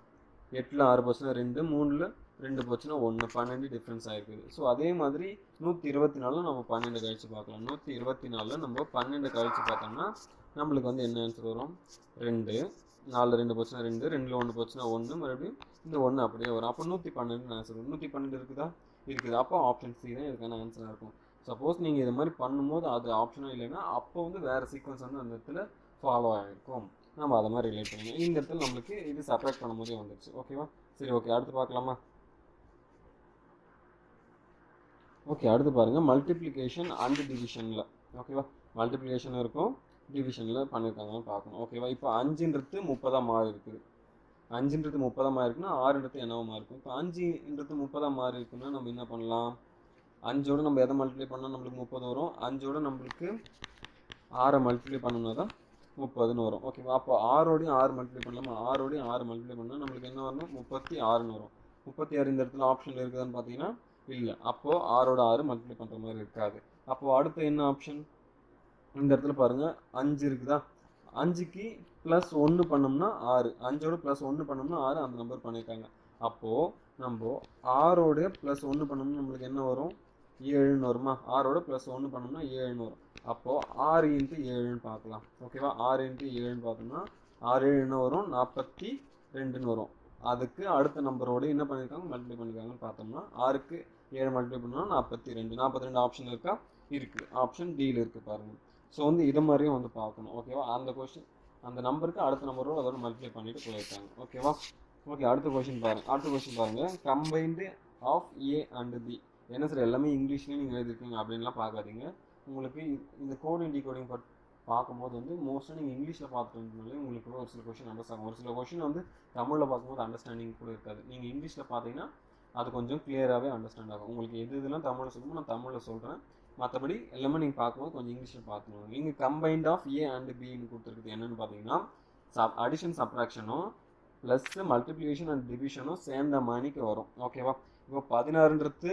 8ல் 6 போச்சுன்னா 2, 3ல் 2 போச்சுன்னா 1, 12 டிஃப்ரென்ஸ் ஆகிருக்குது. ஸோ அதே மாதிரி 124 நம்ம 12 கழிச்சு பார்க்கலாம். 124 நம்ம 12 கழிச்சு பார்த்தோம்னா நம்மளுக்கு வந்து என்ன ஆன்சர் வரும், 2, 4ல் 2 போச்சுன்னா 2, 2ல் 1 போச்சுன்னா 1, மறுபடியும் இந்த 1 அப்படியே வரும். அப்போ 112 ஆன்சர் வரும். 112 இருக்குதா, இருக்குது. அப்போ ஆப்ஷன் சி தான் இதுக்கான ஆன்சராக இருக்கும். சப்போஸ் நீங்கள் இது மாதிரி பண்ணும்போது அது ஆப்ஷனாக இல்லைன்னா அப்போ வந்து வேறு சீக்வன்ஸ் வந்து அந்த இடத்துல ஃபாலோ ஆகிருக்கும். நம்ம அதை மாதிரி ரிலேட் பண்ணுவோம். இந்த இடத்துல நம்மளுக்கு இது செப்பரேட் பண்ணும்போதே வந்துடுச்சு. ஓகேவா, சரி. ஓகே, அடுத்து பார்க்கலாமா. ஓகே, அடுத்து பாருங்கள், மல்டிப்ளிகேஷன் அண்ட் டிவிஷனில். ஓகேவா, மல்டிப்ளிகேஷன் இருக்கும், டிவிஷனில் பண்ணியிருக்காங்கன்னு பார்க்கணும். ஓகேவா, இப்போ 5ன்றது 30 மாறி இருக்குது. 5ன்றது 30 மாறி இருக்குன்னா 6ன்றது என்னவா இருக்கும். இப்போ 5ன்றது 30 மாறி இருக்குன்னா நம்ம என்ன பண்ணலாம், 5ஓட நம்ம எதை மல்டிப்ளை பண்ணால் நம்மளுக்கு 30 வரும், 5ஓட நம்மளுக்கு 6 மல்டிப்ளை பண்ணோம்னா தான் 30ன்னு வரும். ஓகேவா, அப்போ 6ஓடையும் 6 மல்டிப்ளை பண்ணலாமா. 6ஓடையும் 6 மல்டிப்ளை பண்ணால் நம்மளுக்கு என்ன வரணும், 36ன்னு வரும். 36 இந்த இடத்துல ஆப்ஷனில் இருக்குதான்னு பார்த்தீங்கன்னா இல்லை. அப்போது 6ஓட 6 மல்டிப்ளை பண்ணுற மாதிரி இருக்காது. அப்போது அடுத்து என்ன ஆப்ஷன், இந்த இடத்துல பாருங்கள் 5 இருக்குதா, 5க்கு +1 பண்ணோம்னா 6, 5ஓட +1 பண்ணோம்னா 6, அந்த நம்பர் பண்ணியிருக்காங்க. அப்போது நம்ம 6ஓட +1 பண்ணோம்னா நம்மளுக்கு என்ன வரும்? 7ன்னு வருமா? 6ஓட +1 பண்ணோம்னா 7ன்னு வரும். அப்போது 6 × 7ன்னு பார்க்கலாம். ஓகேவா? 6 × 7ன்னு பார்த்தோம்னா 6 7 என்ன வரும்? 42ன்னு வரும். அதுக்கு அடுத்த நம்பரோடு என்ன பண்ணியிருக்காங்க? மல்டிப்ளை பண்ணியிருக்காங்கன்னு பார்த்தோம்னா 6க்கு 7 மல்டிப்ளை பண்ணால் 42. 42 ஆப்ஷன் இருக்கா? இருக்குது. ஆப்ஷன் டியில் இருக்குது பாருங்கள். ஸோ வந்து இதை மாதிரியும் வந்து பார்க்கணும். ஓகேவா? அந்த கொஸ்டின் அந்த நம்பருக்கு அடுத்த நம்பரோட அதோட மல்டிப்ளை பண்ணிட்டு போயிருக்காங்க. ஓகேவா? ஓகே, அடுத்த கொஸ்டின் பாருங்கள். Combined of A and B. என்ன சார் எல்லாமே இங்கிலீஷ்லேயும் நீங்கள் எழுதிருக்கீங்க அப்படின்லாம் பார்க்காதீங்க. உங்களுக்கு இந்த கோடிங் டிகோடிங் பார்க்கும்போது வந்து மோஸ்ட்டாக நீங்கள் இங்கிலீஷில் பார்த்துருந்தீங்களே உங்களுக்கு கூட ஒரு சில கொஸ்டின் அண்டர்ஸ்டாண்ட், ஒரு சில கொஸ்டின் வந்து தமிழில் பார்க்கும்போது அண்டர்ஸ்டாண்டிங் கூட இருக்காது. நீங்கள் இங்கிலீஷில் பார்த்தீங்கன்னா அது கொஞ்சம் கிளியராகவே அண்டர்ஸ்டாண்ட் ஆகும். உங்களுக்கு இதெல்லாம் தமிழில் சொல்லணுமோ நான் தமிழில் சொல்கிறேன். மற்றபடி எல்லாமே நீங்கள் பார்க்கும்போது கொஞ்சம் இங்கிலீஷில் பார்த்துக்கணும். நீங்கள் கம்பைன்ட் ஆஃப் ஏ அண்ட் பின்னு கொடுத்துருக்குது என்னென்னு பார்த்தீங்கன்னா அடிஷன் சப்ராக்ஷனும் ப்ளஸ் மல்டிப்ளிகேஷன் அண்ட் டிவிஷனும் சேர்ந்த மணிக்கு வரும். ஓகேவா? இப்போ 16ன்றது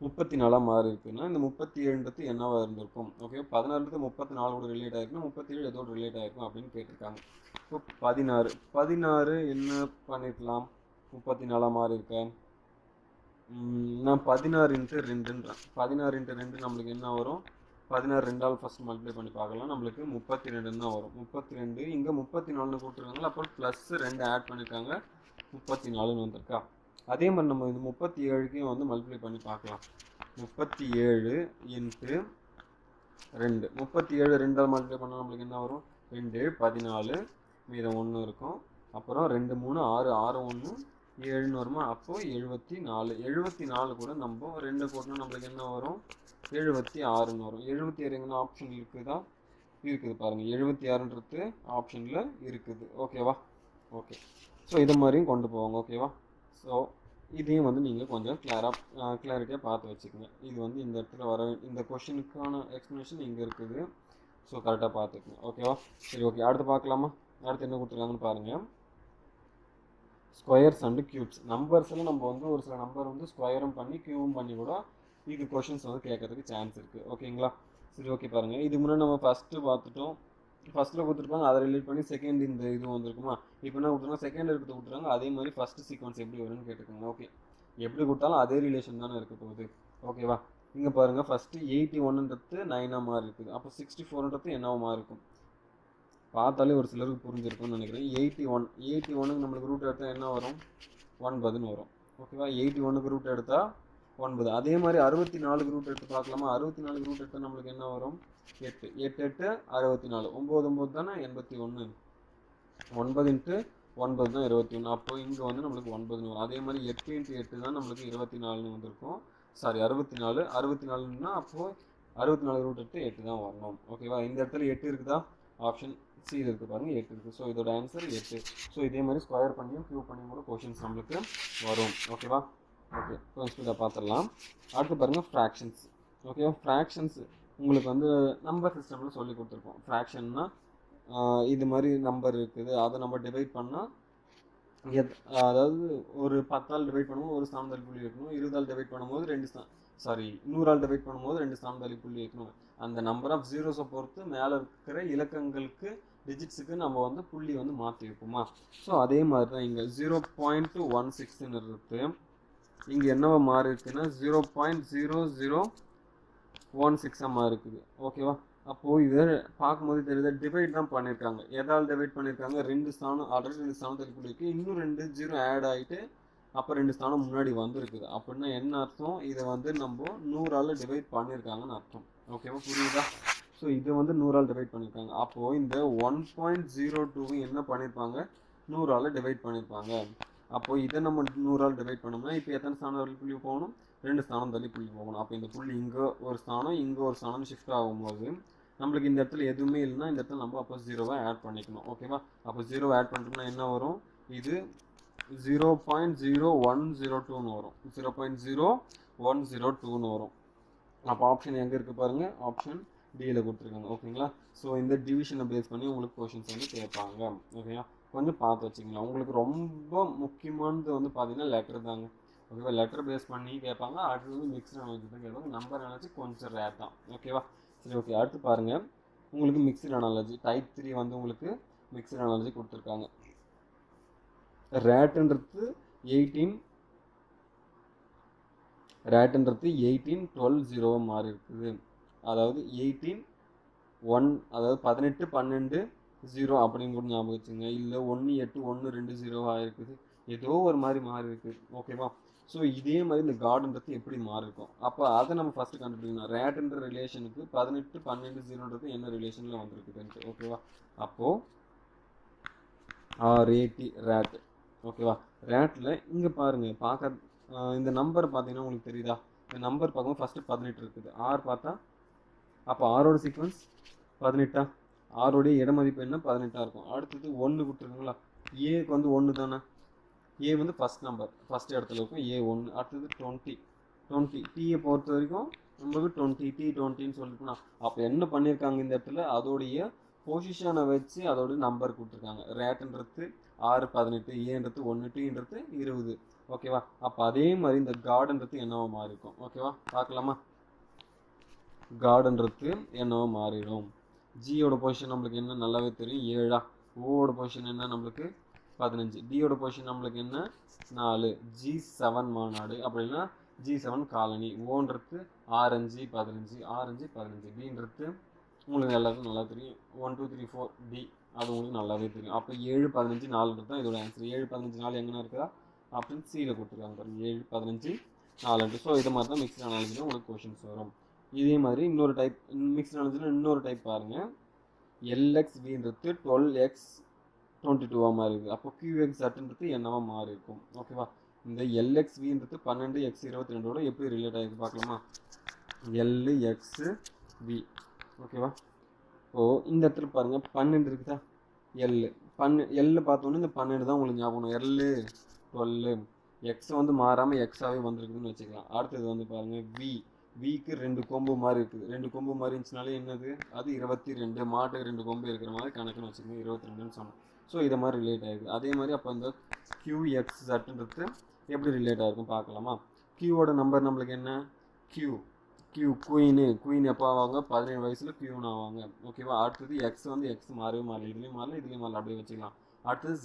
34 மாறி இருக்குன்னா இந்த 37ன்றது என்னவா இருந்திருக்கும்? ஓகே, 16ன்றது 34 ரிலேட் ஆகிருக்குன்னா 37 எதோடு ரிலேட் ஆகிருக்கும் அப்படின்னு கேட்டிருக்காங்க. இப்போ 16 என்ன பண்ணிருக்கலாம்? 34 மாறி இருக்கேன். நான் 16 × 2ன்றேன். 16 × 2 நம்மளுக்கு என்ன வரும்? 16 2ஆல் ஃபஸ்ட் மல்டிப்ளை பண்ணி பார்க்கலாம். நம்மளுக்கு 32 தான் வரும். 32 இங்கே 34ன்னு கொடுத்துருக்காங்களா, அப்போ +2 ஆட் பண்ணியிருக்காங்க, 34ன்னு வந்திருக்கா. அதே மாதிரி நம்ம இந்த 37க்கும் வந்து மல்டிப்ளை பண்ணி பார்க்கலாம். 37 × 2. 37 2ஆல் மல்டிப்ளை பண்ணால் நம்மளுக்கு என்ன வரும்? 2 14 மீதம் 1 இருக்கும். அப்புறம் 2 3 6 6 1 7ன்னு வருமா? அப்போது 74. 74 கூட நம்ம 2 போட்டோம்னா நம்மளுக்கு என்ன வரும்? 76ன்னு வரும். 76 எங்கன்னா ஆப்ஷன் இருக்குதா? இருக்குது பாருங்கள். 76ன்றது ஆப்ஷனில் இருக்குது. ஓகேவா? ஓகே, ஸோ இது மாதிரியும் கொண்டு போவாங்க. ஓகேவா? ஸோ இதையும் வந்து நீங்கள் கொஞ்சம் கிளாரிட்டியாக பார்த்து வச்சுக்கோங்க. இது வந்து இந்த இடத்துல வர இந்த கொஷினுக்கான எக்ஸ்ப்ளனேஷன் இங்கே இருக்குது. ஸோ கரெக்டாக பார்த்துக்குங்க. ஓகேவா? சரி, ஓகே, அடுத்து பார்க்கலாமா? அடுத்து என்ன கொடுத்துருக்காங்கன்னு பாருங்கள். Squares and cubes. நம்பர்ஸில் நம்ம வந்து ஒரு சில நம்பர் வந்து ஸ்கொயரும் பண்ணி க்யூவும் பண்ணி கூட இது கொஷின்ஸ் வந்து கேட்கறதுக்கு சான்ஸ் இருக்குது. ஓகேங்களா? சரி, ஓகே, பாருங்கள். இது முன்னாடி நம்ம ஃபஸ்ட்டு பார்த்துட்டோம். ஃபஸ்ட்டில் கொடுத்துருப்பாங்க, அதை ரிலேட் பண்ணி செகண்ட் இந்த இது வந்துருக்குமா? இப்போ என்ன கொடுத்துருக்காங்க? செகண்ட் இருக்கிறது கொடுத்துருக்காங்க. அதே மாதிரி ஃபஸ்ட்டு சீக்வன்ஸ் எப்படி வரும்னு கேட்டுருக்காங்க. ஓகே, எப்படி கொடுத்தாலும் அதே ரிலேஷன் தானே இருக்க போகுது. ஓகேவா? இங்கே பாருங்கள், ஃபஸ்ட்டு 81ன்றது 9ஆக மாறி இருக்குது. அப்போ 64ன்றது என்னவா மாறி இருக்கும்? பார்த்தாலே ஒரு சிலருக்கு புரிஞ்சிருக்கும்னு நினைக்கிறேன். 81க்கு நம்மளுக்கு ரூட் எடுத்தால் என்ன வரும்? 9ன்னு வரும். ஓகேவா? 81க்கு ரூட் எடுத்தால் 9. அதே மாதிரி 64க்கு ரூட் எடுத்து பார்க்கலாமா? 64க்கு ரூட் எடுத்தால் நம்மளுக்கு என்ன வரும்? 8. 8 8 64. 9 9 தானே 81. 9 × 9 தான் 21. அப்போ இங்கே வந்து நம்மளுக்கு 9ன்னு வரும். அதே மாதிரி 8 × 8 தான் நம்மளுக்கு 24ன்னு வந்திருக்கும். சாரி, 64. 64ன்னா அப்போது 64 ரூட் எடுத்து 8 தான் வரணும். ஓகேவா? இந்த இடத்துல 8 இருக்குதா? ஆப்ஷன் சியில் இருக்குது பாருங்கள், 8 இருக்குது. ஸோ இதோட ஆன்சர் 8. ஸோ இதே மாதிரி ஸ்கொயர் பண்ணியும் க்யூப் பண்ணியும் கூட கொஷின்ஸ் நம்மளுக்கு வரும். ஓகேவா? ஓகே, கொஞ்சம் ஸ்பீடாக பார்த்துடலாம். அடுத்து பாருங்கள், ஃப்ராக்ஷன்ஸ். ஓகேவா? ஃப்ராக்ஷன்ஸ் உங்களுக்கு வந்து நம்பர் சிஸ்டமில் சொல்லி கொடுத்துருக்கோம். ஃப்ராக்ஷன்னா இது மாதிரி நம்பர் இருக்குது, அதை நம்ம டிவைட் பண்ணால் அதாவது ஒரு 10ஆல் டிவைட் பண்ணும்போது ஒரு ஸ்தானதளி புள்ளி வைக்கணும். 20ஆல் டிவைட் பண்ணும்போது 100ஆல் டிவைட் பண்ணும்போது 2 ஸ்தானதளி புள்ளி வைக்கணும். அந்த நம்பர் ஆஃப் ஜீரோஸை பொறுத்து மேலே இருக்கிற இலக்கங்களுக்கு டிஜிட்ஸுக்கு நம்ம வந்து புள்ளி வந்து மாற்றி வைப்போமா? ஸோ அதே மாதிரி தான் இங்கே 0.16ன்னு இருக்குது. இங்கே என்னவா மாறி இருக்குன்னா 0.0016 மாறி இருக்குது. ஓகேவா? அப்போது இதை பார்க்கும்போது தெரியுது, டிவைட் தான் பண்ணியிருக்காங்க. எதால் டிவைட் பண்ணியிருக்காங்க? 2 ஸ்தானம், ஆல்ரெடி 2 ஸ்தானத்தில் இருக்குது, இன்னும் 2 0 ஆட் ஆகிட்டு அப்போ 2 ஸ்தானம் முன்னாடி வந்திருக்குது. அப்படின்னா என்ன அர்த்தம்? இதை வந்து நம்ம 100ஆல் டிவைட் பண்ணியிருக்காங்கன்னு அர்த்தம். ஓகேவா? புரியுதா? ஸோ இதை வந்து 100ஆல் டிவைட் பண்ணியிருக்காங்க. அப்போது இந்த 1.02 என்ன பண்ணியிருப்பாங்க? 100ஆல் டிவைட் பண்ணியிருப்பாங்க. அப்போது இதை நம்ம 100ஆல் டிவைட் பண்ணோம்னா இப்போ எத்தனை ஸ்தானம் தள்ளி புள்ளி போகணும்? 2 ஸ்தானம் தள்ளி புள்ளி போகணும். அப்போ இந்த புள்ளி இங்கே ஒரு ஸ்தானம், இங்கே ஒரு ஸ்தானம் ஷிஃப்ட் ஆகும்போது நம்மளுக்கு இந்த இடத்துல எதுவுமே இல்லைன்னா இந்த இடத்துல நம்ம அப்போ 0வை ஆட் பண்ணிக்கணும். ஓகேவா? அப்போ 0வை ஆட் பண்ணுறோம்னா என்ன வரும்? இது 0.0102ன்னு வரும். 0.0102ன்னு வரும். அப்போ ஆப்ஷன் எங்கே இருக்குது பாருங்கள்? ஆப்ஷன் டியில் கொடுத்துருக்காங்க. ஓகேங்களா? ஸோ இந்த டிவிஷனை பேஸ் பண்ணி உங்களுக்கு கொஷின்ஸ் வந்து கேட்பாங்க. ஓகேங்களா? கொஞ்சம் பார்த்து வச்சுக்கலாம். உங்களுக்கு ரொம்ப முக்கியமானது வந்து பார்த்தீங்கன்னா லெட்டர் தாங்க. ஓகேவா? லெட்டர் பேஸ் பண்ணி கேட்பாங்க. அடுத்து வந்து மிக்ஸ்டு அனாலிசிஸ் தான் கேட்பாங்க. நம்பர் அனாலிசிஸ் கொஞ்சம் ரேர் தான். ஓகேவா? சரி, ஓகே, அடுத்து பாருங்கள். உங்களுக்கு மிக்சட் அனாலஜி டைப் 3 வந்து உங்களுக்கு மிக்சட் அனாலஜி கொடுத்துருக்காங்க. ரேட்டுன்றது 18 12 0 மாறி இருக்குது. அதாவது 18 1 அதாவது 18 12 0 அப்படின்னு கூட ஞாபகம் வச்சுங்க. இல்லை 1 8 1 2 0 ஆயிருக்குது, ஏதோ ஒரு மாதிரி மாறி இருக்குது. ஓகேவா? ஸோ இதே மாதிரி இந்த கார்டுன்றது எப்படி மாறி இருக்கும், அப்போ அதை நம்ம ஃபஸ்ட்டு கண்டுபிடிக்கணும். ரேட்டுன்ற ரிலேஷனுக்கு 18 12 0ன்றது என்ன ரிலேஷனில் வந்துருக்குதுன்ட்டு. ஓகேவா? அப்போது RAT ரேட். ஓகேவா? ரேட்டில் இங்கே பாருங்கள், இந்த நம்பர் பார்த்தீங்கன்னா உங்களுக்கு தெரியுதா? இந்த நம்பர் பார்க்கும்போது ஃபஸ்ட்டு 18 இருக்குது, R பார்த்தா அப்போ ஆரோட சீக்வன்ஸ் 18. ஆரோடைய இட மதிப்பு என்ன 18 இருக்கும். அடுத்தது 1 கொடுத்துருக்குங்களா, ஏக்கு வந்து 1 தானே, ஏ வந்து ஃபஸ்ட் நம்பர் ஃபஸ்ட் இடத்துல இருக்கும், A1. அடுத்தது 20 டீயை பொறுத்த வரைக்கும் நம்மளுக்கு 20 T20ன்னு சொல்லிருக்கணும். அப்போ என்ன பண்ணியிருக்காங்க இந்த இடத்துல, அதோடைய பொசிஷனை வச்சு அதோட நம்பர் கொடுத்துருக்காங்க. ரேட்டுன்றது 6 18, ஏன்றது 1, டீன்றது 20. ஓகேவா? அப்போ அதே மாதிரி இந்த கார்டுன்றது என்னவோ மாறி இருக்கும். ஓகேவா? பார்க்கலாமா? கார்டுன்றது என்னவோ மாறிடும். ஜியோட பொசிஷன் நம்மளுக்கு என்ன நல்லாவே தெரியும், 7. ஓட பொசிஷன் என்ன நம்மளுக்கு 15. டியோட பொசிஷன் நம்மளுக்கு என்ன 4. G7 மாநாடு, அப்படின்னா G7 காலனி. ஓன்றது ஆரஞ்சு 15, ஆரஞ்சு 15. டின்றது உங்களுக்கு எல்லாருக்கும் நல்லா தெரியும், 1 2 3 4 டி, அது உங்களுக்கு நல்லாவே தெரியும். அப்போ 7 15 4 தான் இதோட ஆன்சர். 7 15 4 எங்கன்னா இருக்குதா அப்படின்னு சியில் கொடுத்துருக்காங்க பாருங்க, 7 15 4. ஸோ இது மாதிரி தான் மிக்ஸ்ட் அனாலிசியில் உங்களுக்கு கொஷின்ஸ் வரும். இதே மாதிரி இன்னொரு டைப், மிக்ஸ்ட் அனாலிசியில் இன்னொரு டைப் பாருங்கள். LXVன்றது 12x 22 மாதிரி இருக்குது. அப்போ QXZன்றது என்னவா மாறி இருக்கும். ஓகேவா? இந்த LXVன்றது 12x 22 எப்படி ரிலேட் ஆகிருக்கு பார்க்கலாமா? LXV. ஓகேவா? இப்போது இந்த இடத்துல பாருங்கள் 12 இருக்குதா, எல் பார்த்தோன்னே இந்த 12 தான் உங்களுக்கு ஞாபகம். எல் 12, எக்ஸ் வந்து மாறாமல் எக்ஸாகவே வந்திருக்குதுன்னு வச்சுக்கலாம். அடுத்தது வந்து பாருங்கள் விக்கு 2 கொம்பு மாதிரி இருக்குது. 2 கொம்பு மாதிரி இருந்துச்சுனாலே என்னது, அது 22. மாட்டுக்கு 2 கொம்பு இருக்கிற மாதிரி கணக்குன்னு வச்சுக்கோங்க, 22ன்னு சொன்னோம். ஸோ இதை மாதிரி ரிலேட் ஆகிருக்கு. அதே மாதிரி அப்போ இந்த QXZன்றது எப்படி ரிலேட் ஆகிருக்கும் பார்க்கலாமா? கியூவோட நம்பர் நம்மளுக்கு என்ன, குயின் எப்போ ஆவாங்க, 17 வயசில் கியூன்னு ஆவாங்க. ஓகேவா? அடுத்தது எக்ஸ் வந்து எக்ஸ் மாறவே மாறல, இதுலேயும் மாறல, அப்படியே வச்சுக்கலாம். அடுத்தது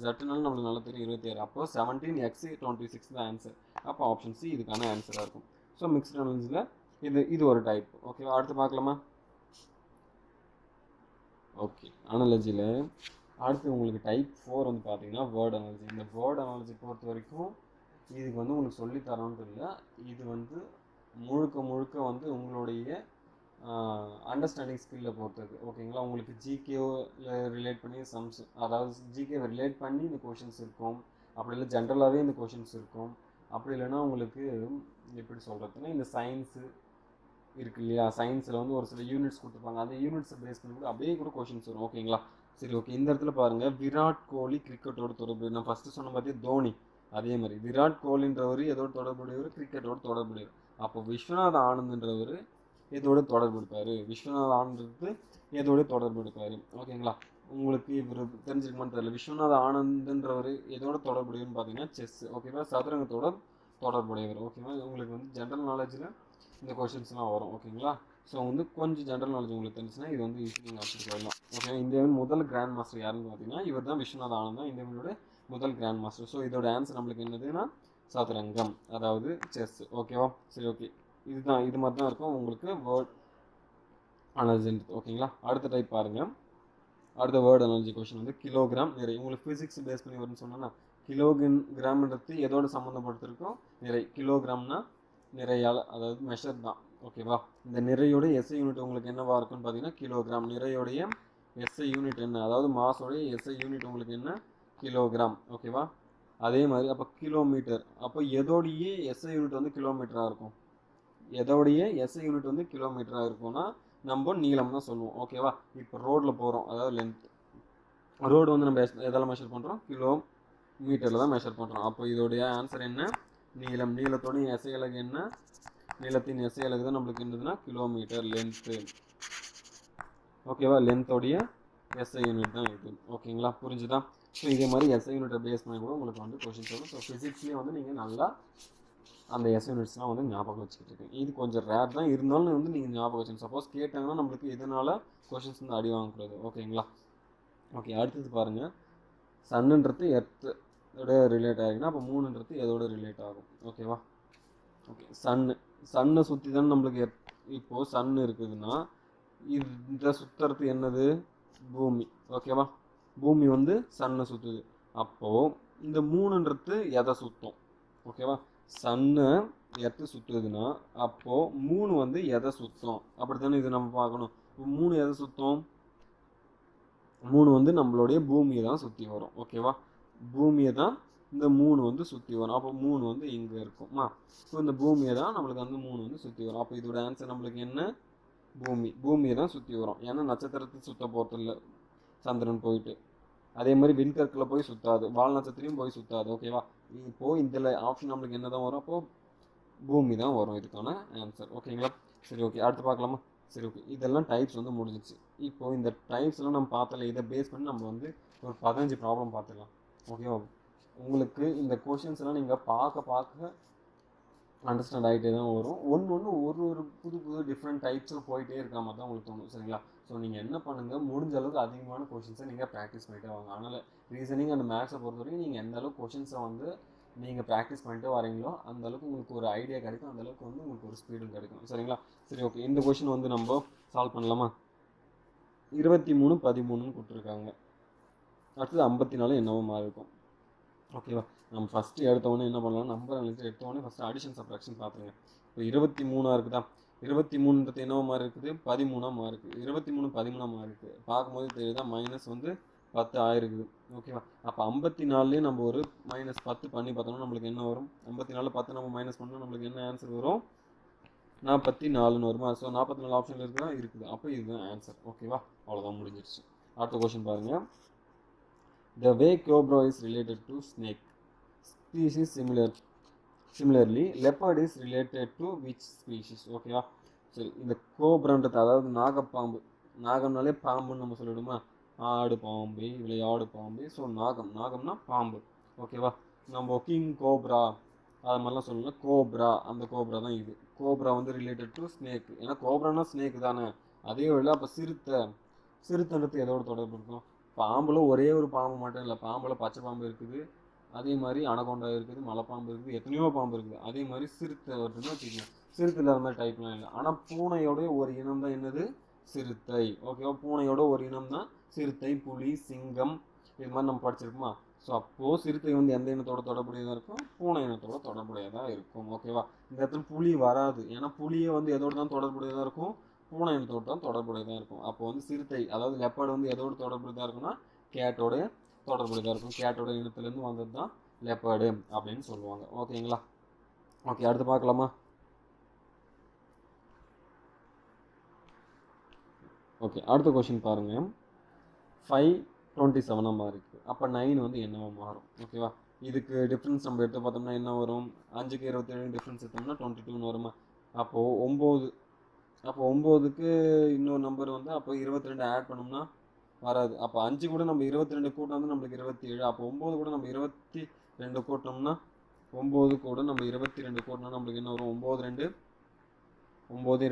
ஜட்டுனாலும் நம்மளுக்கு நல்லா தெரியும் 26. அப்போ 17x 26 தான் ஆன்சர். அப்போ ஆப்ஷன் சி இதுக்கான ஆன்சராக இருக்கும். ஸோ மிக்ஸ்ட் அனாலிசிஸில் இது ஒரு டைப். ஓகேவா? அடுத்து பார்க்கலாமா? ஓகே, அனாலஜியில் அடுத்து உங்களுக்கு டைப் 4 வந்து பார்த்தீங்கன்னா வேர்ட் அனாலஜி. இந்த வேர்ட் அனாலஜி பொறுத்த வரைக்கும் இதுக்கு வந்து உங்களுக்கு சொல்லித்தரோன்ட்டு இல்லை, இது வந்து முழுக்க வந்து உங்களுடைய அண்டர்ஸ்டாண்டிங் ஸ்கில்லை பொறுத்தது. ஓகேங்களா? உங்களுக்கு ஜிகேவில் ரிலேட் பண்ணி சம்ஸ், அதாவது ஜிகேவை ரிலேட் பண்ணி இந்த கொஷின்ஸ் இருக்கும், அப்படி இல்லை ஜென்ரலாகவே இந்த கொஷின்ஸ் இருக்கும். அப்படி இல்லைன்னா உங்களுக்கு எப்படி சொல்கிறதுன்னா, இந்த சயின்ஸு இருக்குது இல்லையா, சயின்ஸில் வந்து ஒரு சில யூனிட்ஸ் கொடுத்துருப்பாங்க, அந்த யூனிட்ஸை பேஸ் பண்ணி கூட அப்படியே கூட கொஷின்ஸ் வரும். ஓகேங்களா? சரி, ஓகே. இந்த இடத்துல பாருங்கள், விராட் கோலி கிரிக்கெட்டோட தொடர்பு. நான் ஃபஸ்ட்டு சொன்ன பார்த்தே தோனி, அதே மாதிரி விராட் கோலின்றவர் எதோட தொடர்புடையவர், கிரிக்கெட்டோட தொடர்புடையவர். அப்போ விஸ்வநாத ஆனந்த்ன்றவர் எதோட தொடர்பு எடுப்பார், விஸ்வநாத ஆனந்த் எதோட தொடர்பு எடுப்பார். ஓகேங்களா? உங்களுக்கு இவர் தெரிஞ்சிருக்குமான்னு தெரியல, விஸ்வநாத ஆனந்த்ன்றவர் எதோட தொடர்புடையவர்னு பார்த்தீங்கன்னா செஸ். ஓகேவா? சதுரங்கத்தோட தொடர்புடையவர். ஓகேவா? உங்களுக்கு வந்து ஜென்ரல் நாலேஜில் இந்த கொஷின்ஸ்லாம் வரும். ஓகேங்களா? ஸோ வந்து கொஞ்சம் ஜென்ரல் நாலேஜ் உங்களுக்கு தெரிஞ்சுன்னா இது வந்து ஈஸியாக நீங்கள் அப்சர்வ் பண்ணலாம். ஓகே, இந்தியாவின் முதல் கிராண்ட் மாஸ்டர் யாருன்னு பார்த்தீங்கன்னா இவர் தான், விஸ்வநாத ஆனந்த் தான் இந்தியாவினோட முதல் கிராண்ட் மாஸ்டர். ஸோ இதோட ஆன்சர் நம்மளுக்கு என்னதுன்னா சதுரங்கம், அதாவது செஸ். ஓகேவா? சரி, ஓகே. இதுதான், இது மாதிரி தான் இருக்கும் உங்களுக்கு வேர்ட் அனாலஜி. ஓகேங்களா? அடுத்த டைப் பாருங்கள். அடுத்த வேர்ட் அனாலஜி கொஷின் வந்து கிலோகிராம் நிறை. உங்களுக்கு ஃபிசிக்ஸ் பேஸ் பண்ணி வரும்னு சொன்னோன்னா, கிலோகிராம்ன்றது எதோட சம்மந்தப்பட்டிருக்கோம், நிறை. கிலோகிராம்னா நிறையால், அதாவது மெஷர் தான். ஓகேவா? இந்த நிறையோட எஸ்ஐ யூனிட் உங்களுக்கு என்னவா இருக்குன்னு பார்த்தீங்கன்னா கிலோகிராம். நிறையோடைய எஸ்ஐ யூனிட் என்ன, அதாவது மாஸோடைய எஸ்ஐ யூனிட் உங்களுக்கு என்ன, கிலோகிராம். ஓகேவா? அதே மாதிரி அப்போ கிலோமீட்டர், அப்போ எதோடைய எஸ்ஐ யூனிட் வந்து கிலோமீட்டராக இருக்கும், எதோடைய எஸ்ஐ யூனிட் வந்து கிலோமீட்டராக இருக்கும்னா நம்ம நீளம் தான் சொல்லுவோம். ஓகேவா? இப்போ ரோட்டில் போகிறோம், அதாவது லென்த். ரோடு வந்து நம்ம எதால் மெஷர் பண்ணுறோம், கிலோமீட்டரில் தான் மெஷர் பண்ணுறோம். அப்போ இதோடைய ஆன்சர் என்ன, நீளம். நீளத்தோடைய எஸ்ஐ அலகு என்ன, நீளத்தின் எஸ்ஐ அலகு தான் நம்மளுக்கு என்னதுன்னா கிலோமீட்டர், லென்த்து. ஓகேவா? லென்த்தோடைய எஸ்ஐ யூனிட் தான் இது. ஓகேங்களா? புரிஞ்சுதா? ஸோ இதே மாதிரி எஸ்ஐ யூனிட்டை பேஸ் பண்ணி கூட உங்களுக்கு வந்து கொஷின்ஸ் வரும். ஸோ ஃபிசிக்ஸ்லேயே வந்து நீங்கள் நல்லா அந்த எஸ் யூனிட்ஸ்லாம் வந்து ஞாபகம் வச்சுக்கிட்டு இருக்கேன். இது கொஞ்சம் ரேர் தான், இருந்தாலும் வந்து நீங்கள் ஞாபகம் வச்சுக்கணும். சப்போஸ் கேட்டாங்கன்னா நம்மளுக்கு இதனால் கொஷின்ஸ் வந்து அடி வாங்கக்கூடாது. ஓகேங்களா? ஓகே, அடுத்தது பாருங்கள். சன்னுன்றது எர்த்தோட ரிலேட் ஆகினா அப்போ மூணுன்றது எதோட ரிலேட் ஆகும்? ஓகேவா? ஓகே, சன்னை சுற்றி தானே நம்மளுக்கு இப்போது சன் இருக்குதுன்னா இந்த சுற்றுறது என்னது? பூமி. ஓகேவா? பூமி வந்து சன்னை சுற்றுது. அப்போது இந்த மூணுன்றது எதை சுற்றும்? ஓகேவா? சன்னு எர்த்து சுற்றுதுன்னா அப்போது மூணு வந்து எதை சுற்றும்? அப்படி தானே இது நம்ம பார்க்கணும். இப்போ மூணு எதை சுற்றும்? மூணு வந்து நம்மளுடைய பூமியை தான் சுற்றி வரும். ஓகேவா? பூமியை தான் இந்த மூணு வந்து சுற்றி வரும். அப்போ மூணு வந்து இங்கே இருக்கும்மா. ஸோ இந்த பூமியை தான் நம்மளுக்கு வந்து மூணு வந்து சுற்றி வரும். அப்போ இதோட ஆன்சர் நம்மளுக்கு என்ன? பூமியை தான் சுற்றி வரும். ஏன்னா நட்சத்திரத்தை சுற்ற போகிறதில்ல சந்திரன் போயிட்டு. அதே மாதிரி விண்கற்களை போய் சுற்றாது, வால் நட்சத்திரையும் போய் சுற்றாது. ஓகேவா? இப்போது இதில் ஆப்ஷன் நம்மளுக்கு என்ன தான் வரும்? அப்போது பூமி தான் வரும் இதுக்கான ஆன்சர். ஓகேங்களா? சரி, ஓகே, அடுத்து பார்க்கலாமா? சரி, ஓகே, இதெல்லாம் டைப்ஸ் வந்து முடிஞ்சிச்சு. இப்போது இந்த டைப்ஸ்லாம் நம்ம பார்த்தல, இதை பேஸ் பண்ணி நம்ம வந்து ஒரு 15 ப்ராப்ளம் பார்த்துக்கலாம். ஓகேவா? உங்களுக்கு இந்த கொஷின்ஸ்லாம் நீங்கள் பார்க்க அண்டர்ஸ்டாண்ட் ஆகிட்டே தான் வரும். ஒன்று ஒரு புது டிஃப்ரெண்ட் டைப்ஸில் போயிட்டே இருக்க மாதிரி தான் உங்களுக்கு தோணும். சரிங்களா? ஸோ நீங்கள் என்ன பண்ணுங்கள், முடிஞ்ச அளவுக்கு அதிகமான கொஷின்ஸை நீங்கள் ப்ராக்டிஸ் பண்ணிட்டே வாங்க. அதனால் ரீசனிங் அண்ட் மேக்ஸை பொறுத்த வரைக்கும் நீங்கள் எந்த அளவுக்கு கொஷின்ஸை வந்து நீங்கள் ப்ராக்டிஸ் பண்ணிட்டு வரீங்களோ அந்த அளவுக்கு உங்களுக்கு ஒரு ஐடியா கிடைக்கும், அந்த அளவுக்கு வந்து உங்களுக்கு ஒரு ஸ்பீடும் கிடைக்கும். சரிங்களா? சரி, ஓகே, இந்த கொஷின் வந்து நம்ம சால்வ் பண்ணலாமா? 23 13 கொடுத்துருக்காங்க. அடுத்தது 54 என்னவோ மாதிரி இருக்கும். ஓகேவா? நம்ம ஃபஸ்ட்டு எடுத்தவொடனே என்ன பண்ணலாம், நம்பர் அனலைஸ் எடுத்தவொடனே ஃபஸ்ட்டு அடிஷன் சப்ராக்ஷன் பார்த்துருங்க. இப்போ 23 இருக்குதா? 23ன்றது என்னவோ மாதிரி இருக்குது, 13 இருக்குது. 23 13 இருக்குது. பார்க்கும்போது தெரியுதா, மைனஸ் வந்து 10 ஆயிருக்குது. ஓகேவா? அப்போ 54 நம்ம ஒரு -10 பண்ணி பார்த்தோம்னா நம்மளுக்கு என்ன வரும்? 54 10 நம்ம மைனஸ் பண்ணால் நம்மளுக்கு என்ன ஆன்சர் வரும்? 44 வருமா? ஸோ 44 ஆப்ஷன் இருக்குது. அப்போ இதுதான் ஆன்சர். ஓகேவா? அவ்வளோதான், முடிஞ்சிருச்சு. அடுத்த கொஸ்டின் பாருங்கள். The way cobra is related to snake species similarly leopard is related to which species? ஓகேவா? சரி, இந்த கோப்ரான்றது அதாவது நாகப்பாம்பு, நாகம்னாலே பாம்புன்னு நம்ம சொல்லிவிடுமா? ஆடு பாம்பு, விளையாடு பாம்பு. ஸோ நாகம்னா பாம்பு. ஓகேவா? நம்ம கிங் கோப்ரா அது மாதிரிலாம் சொல்லணும். கோப்ரா, அந்த கோப்ரா தான் இது. கோப்ரா வந்து ரிலேட்டட் டு ஸ்னேக். ஏன்னா கோப்ரானா ஸ்னேக் தானே. அதே வழியில் அப்போ சிறுத்தைன்றது எதோட தொடர்பு இருக்கும்? பாம்பில் ஒரே ஒரு பாம்பு மட்டும் இல்லை, பாம்பில் பச்சை பாம்பு இருக்குது, அதே மாதிரி அனகொண்டா இருக்குது, மலைப்பாம்பு இருக்குது, எத்தனையோ பாம்பு இருக்குது. அதே மாதிரி சிறுத்தை வருதுன்னு வச்சுக்கோங்க. சிறுத்தை இல்லாத மாதிரி டைப்லாம் இல்லை. ஆனால் பூனையோட ஒரு இனம் தான் என்னது? சிறுத்தை. ஓகேவா? பூனையோட ஒரு இனம் தான் சிறுத்தை, புலி, சிங்கம், இது மாதிரி நம்ம படிச்சிருப்போமா? ஸோ அப்போது சிறுத்தை வந்து எந்த இனத்தோட தொடர்புடையதாக இருக்கும்? பூனை இனத்தோட தொடர்புடையதாக இருக்கும். ஓகேவா? இந்த இடத்துல புலி வராது. ஏன்னா புலியை வந்து எதோடு தான் தொடர்புடையதாக இருக்கும்? பூனை இனத்தோடு தான் தொடர்புடையதாக இருக்கும். அப்போ வந்து சிறுத்தை அதாவது லெப்பர்டு வந்து எதோடு தொடர்புடையதாக இருக்குன்னா கேட்டோட தொடர்புடையதாக இருக்கும். கேட்டோட இனத்துலேருந்து வந்தது தான் லெப்பர்டு அப்படின்னு சொல்லுவாங்க. ஓகேங்களா? ஓகே, அடுத்து பார்க்கலாமா? ஓகே, அடுத்த கொஸ்டின் பாருங்கள். 527 இருக்குது. அப்போ 9 வந்து என்னவோ மாறும். ஓகேவா? இதுக்கு டிஃப்ரென்ஸ் நம்ம எடுத்து பார்த்தோம்னா என்ன வரும்? 5க்கு 27 டிஃப்ரென்ஸ் எடுத்தோம்னா 22 வருமா? அப்போது 9, அப்போ 9க்கு இன்னொரு நம்பர் வந்து அப்போ 22 ஆட் பண்ணோம்னா வராது. அப்போ 5 கூட நம்ம 22 கூட்டம் வந்து நம்மளுக்கு 27. அப்போ 9 கூட நம்ம 22 கூட்டோம்னா 9 கூட நம்ம 22 கூட்டினா நம்மளுக்கு என்ன வரும்? 9